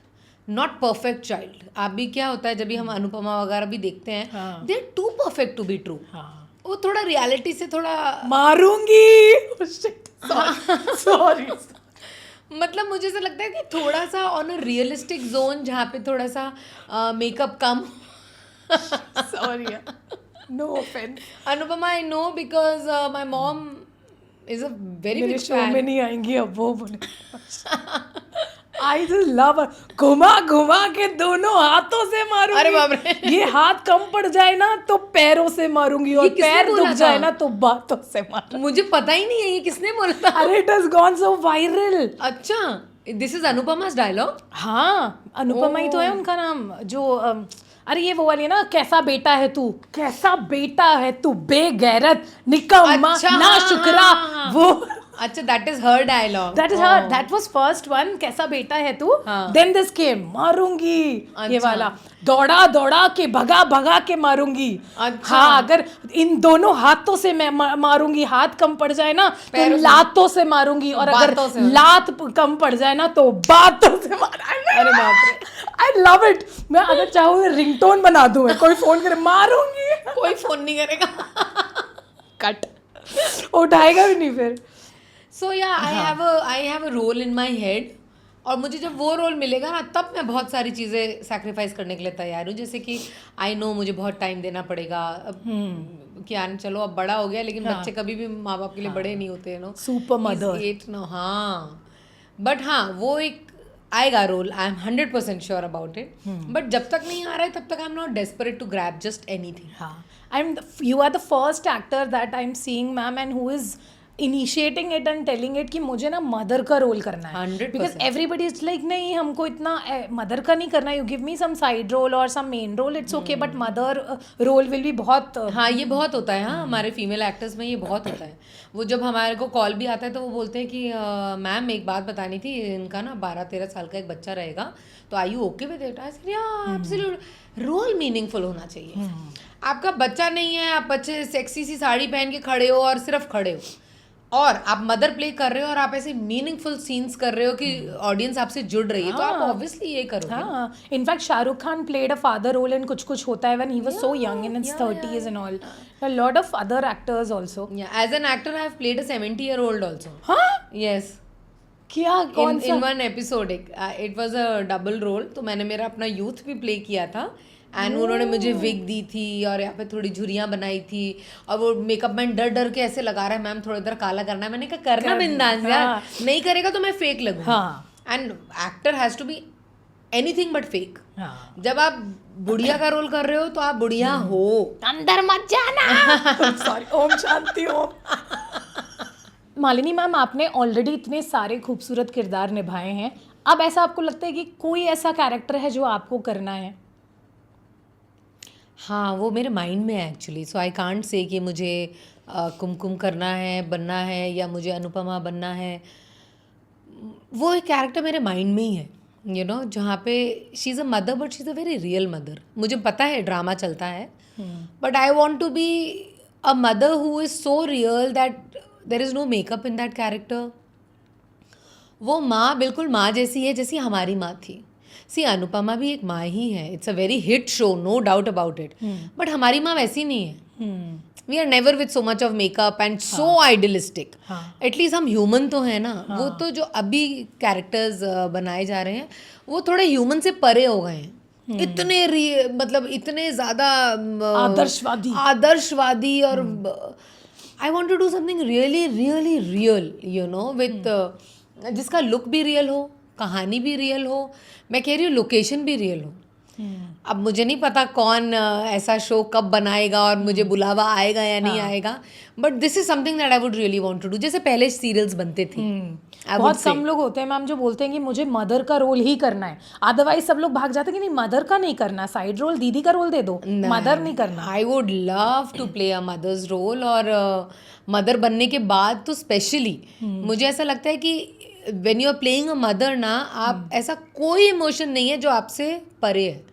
not perfect child. अभी क्या होता है जब भी हम अनुपमा वगैरह भी देखते हैं, हाँ. they are too perfect to be true. हाँ. वो थोड़ा रियलिटी से थोड़ा मारूंगी. सॉरी. मतलब मुझे ऐसा लगता है कि थोड़ा सा ऑन अ रियलिस्टिक जोन जहाँ पे थोड़ा सा मेकअप कम. Sorry, no offence. Anupama I know because my mom is a very मेरे बिग शो में फैन. नहीं आएंगी अब वो बोले. आई जस्ट लव, घुमा के दोनों हाथों से मारूंगी. अरे बाप रे. ये हाथ कम पड़ जाए ना तो पैरों से मारूंगी, और ये किसने पैर बोला दुख जाए था? ना तो बातों से मारूंगी. मुझे पता ही नहीं है ये किसने बोला था. अरे it has gone so viral. अच्छा, दिस इज अनुपमा's डायलॉग. हाँ, अनुपमा ही तो है उनका नाम. जो अरे ये वो वाली है ना, कैसा बेटा है तू, कैसा बेटा है तू, बेगैरत, निकम्मा, अच्छा, ना शुक्रा. हाँ. वो अच्छा, that is her dialogue. That is her. That was first one. कैसा बेटा है तू. हाँ. Then this came, मारूंगी. ये अच्छा. वाला दौड़ा के भगा के मारूंगी. अच्छा. हाँ, अगर इन दोनों हाथों से मैं मारूंगी, हाथ कम पड़ जाए ना तो पैरों से. लातों से मारूंगी, और अगर बातों से. लात कम पड़ जाए ना तो बातों से मारूंगी. अरे बाप रे. I love it. मैं अगर चाहूँ रिंगटोन बना दूं, मैं कोई फोन करे मारूंगी. कोई फोन नहीं करेगा. कट. उठाएगा भी नहीं फिर. So yeah I have a role in my head, और मुझे जब वो रोल मिलेगा ना तब मैं बहुत सारी चीज़ें सैक्रिफाइस करने के लिए तैयार हूँ. जैसे कि आई नो मुझे बहुत टाइम देना पड़ेगा. अब क्या चलो अब बड़ा हो गया, लेकिन बच्चे कभी भी माँ बाप के लिए बड़े नहीं होते, नो. Super mother. 8 नो. हाँ, बट हाँ वो एक आएगा role. I am 100% sure about it. But जब तक नहीं आ रहा है तब तक I am not desperate to grab just anything. हाँ, you are the first actor that I'm seeing, ma'am, and who is initiating it and telling it कि मुझे ना मदर का रोल करना है. 100%. Because everybody is like नहीं, हमको इतना मदर का नहीं करना. You give me some side role or some main role, it's okay, but mother role will be बहुत. हाँ, ये बहुत होता है. हाँ, हमारे फीमेल एक्टर्स में ये बहुत होता है. वो जब हमारे को कॉल भी आता है तो वो बोलते हैं कि मैम एक बात बतानी थी, इनका ना 12-13 साल का एक बच्चा रहेगा, तो are you okay with it? I said yeah absolute. Role meaningful होना चाहिए. आपका बच्चा नहीं है, आप बच्चे सेक्सी सी साड़ी पहन के खड़े हो और सिर्फ खड़े हो, और आप मदर प्ले कर रहे हो और आप ऐसे मीनिंगफुल सीन्स कर रहे हो कि ऑडियंस आपसे जुड़ रही है, तो आप ऑब्वियसली ये करोगे. हाँ, in fact Shahrukh Khan played a father role in कुछ होता है when he was so young in his 30s and all. A lot of other actors also. Yeah, as an actor I have played a 70-year-old also. हाँ, Yes. क्या कौन सा? In one episode, it was a double role. तो मैंने मेरा अपना youth भी play किया था, एंड उन्होंने मुझे विग दी थी और यहाँ पे थोड़ी झुर्रियाँ बनाई थी, और वो मेकअप मैन डर के ऐसे लगा रहा है, मैम थोड़ा इधर काला करना है. मैंने कहा करना बिंदास यार, नहीं करेगा तो मैं फेक लगूँ. हाँ. And actor has to be anything but fake. हाँ. जब आप बुढ़िया का रोल कर रहे हो तो आप बुढ़िया हो, अंदर मत जाना. सॉरी. ओम शांति ओम. मालिनी मैम, आपने ऑलरेडी इतने सारे खूबसूरत किरदार निभाए हैं. अब ऐसा आपको लगता है कि कोई ऐसा कैरेक्टर है जो आपको करना है? हाँ वो मेरे माइंड में है actually. So I can't say कि मुझे कुमकुम करना है, बनना है, या मुझे अनुपमा बनना है, वो एक कैरेक्टर मेरे माइंड में ही है, यू नो, जहाँ पे she is a mother but she is a very real mother. मुझे पता है ड्रामा चलता है, but I want to be a mother who is so real that there is no makeup in that character. वो माँ बिल्कुल माँ जैसी है जैसी हमारी माँ थी. सी अनुपमा भी एक माँ ही है. It's a very hit show, no doubt about it, but हमारी माँ वैसी नहीं है. We are never with so much of makeup and so idealistic. At least हम ह्यूमन तो है ना. वो तो जो अभी कैरेक्टर्स बनाए जा रहे हैं वो थोड़े ह्यूमन से परे हो गए हैं. इतने मतलब इतने ज़्यादा आदर्शवादी और I want to do something really really real, you know, with जिसका लुक भी रियल हो, कहानी भी रियल हो, मैं कह रही हूँ लोकेशन भी रियल हो. अब मुझे नहीं पता कौन ऐसा शो कब बनाएगा और मुझे बुलावा आएगा या नहीं आएगा, but this is something that I would really want to do. जैसे पहले सीरियल्स बनते थे, बहुत कम लोग होते हैं मैम जो बोलते हैं कि मुझे मदर का रोल ही करना है, अदरवाइज सब लोग भाग जाते हैं कि नहीं मदर का नहीं करना, साइड रोल दीदी का रोल दे दो, मदर नहीं करना. I would love to play a mother's role, और मदर बनने के बाद तो स्पेशली मुझे ऐसा लगता है कि when you are playing a mother ना, आप ऐसा कोई इमोशन नहीं है जो आपसे परे है.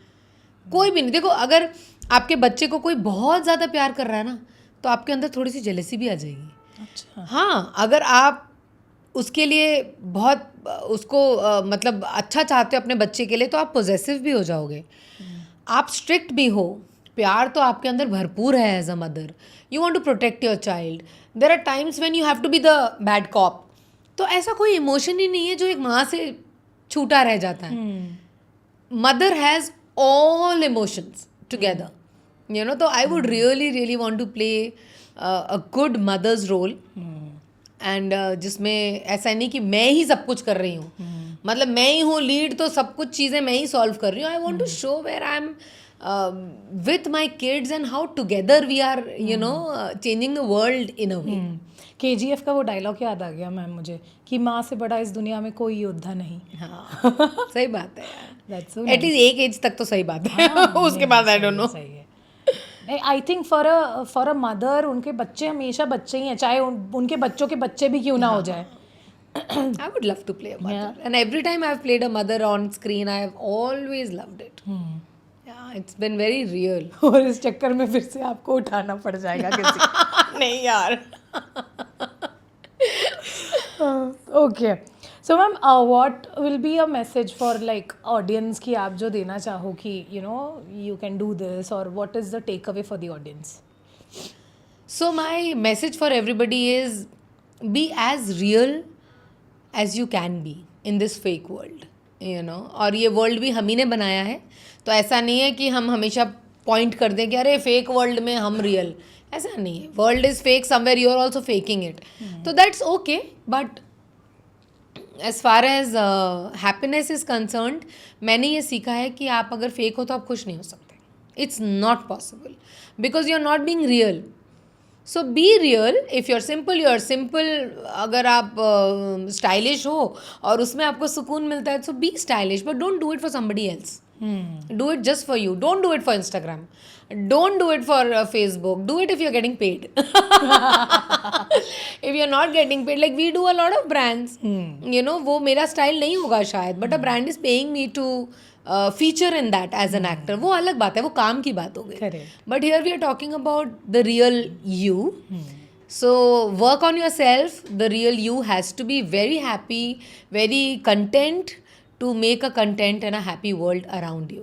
कोई भी नहीं. देखो, अगर आपके बच्चे को कोई बहुत ज़्यादा प्यार कर रहा है ना, तो आपके अंदर थोड़ी सी जेलसी भी आ जाएगी. अच्छा. हाँ, अगर आप उसके लिए बहुत उसको मतलब अच्छा चाहते हो अपने बच्चे के लिए, तो आप पोजेसिव भी हो जाओगे. आप स्ट्रिक्ट भी हो, प्यार तो आपके अंदर भरपूर है as a mother. You want to protect your child. There are times when you have to be the bad cop. तो ऐसा कोई इमोशन ही नहीं है जो एक माँ से छूटा रह जाता है. Mother has all emotions together, you know. So I would really want to play a good mother's role, and जिसमें ऐसा नहीं कि मैं ही सब कुछ कर रही हूँ, मतलब मैं ही हूँ लीड तो सब कुछ चीज़ें मैं ही सॉल्व कर रही हूँ. I want to show where I am with my kids and how together we are, you know, changing the world in a way. KGF का वो डायलॉग याद आ गया मैम मुझे कि माँ से बड़ा इस दुनिया में कोई योद्धा नहीं. हाँ, सही बात है यार. That's so एटलीस्ट एक एज तक तो सही बात है. उसके बाद आई डोंट नो. सही है. I think for a mother उनके बच्चे हमेशा बच्चे ही हैं, चाहे उनके बच्चों के बच्चे भी क्यों ना हो जाए. I would love to play a mother, and every time I've played a mother on screen, I have always loved it. Yeah, it's been very real. और इस चक्कर में फिर से आपको उठाना पड़ जाएगा किसी. नहीं यार. Okay. So ma'am, what will be a message for like audience की आप जो देना चाहो कि you know you can do this, और what is the takeaway for the audience? So my message for everybody is be as real as you can be in this fake world, you know. और ये world भी हम ही ने बनाया है, तो ऐसा नहीं है कि हम हमेशा पॉइंट कर दें कि अरे फेक वर्ल्ड में हम रियल. ऐसा नहीं है. World is fake somewhere, you are also faking it, तो that's okay. But as far as happiness is concerned, मैंने ये सीखा है कि आप अगर फेक हो तो आप खुश नहीं हो सकते. It's not possible because you are not being real. So be real. If you are simple, you are simple. अगर आप स्टाइलिश हो और उसमें आपको सुकून मिलता है, so be stylish, but don't do it for somebody else. Do it just for you. Don't do it for Instagram. Don't do it for Facebook. Do it if you're getting paid. If you're not getting paid, like we do a lot of brands. You know, वो मेरा style नहीं होगा शायद, but a brand is paying me to feature in that as an actor. वो अलग बात है, वो काम की बात हो गई. Correct. But here we are talking about the real you. So work on yourself. The real you has to be very happy, very content, to make a content and a happy world around you.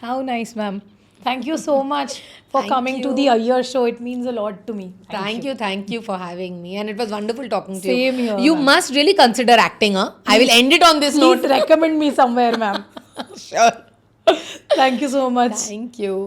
How nice, ma'am. Thank you so much for Thank coming to you. the Ayer show. It means a lot to me. Thank you for having me, and it was wonderful talking to you. Same here, You ma'am. must really consider acting, huh? I will end it on this Please note. recommend me somewhere, ma'am. Sure. Thank you so much. Thank you.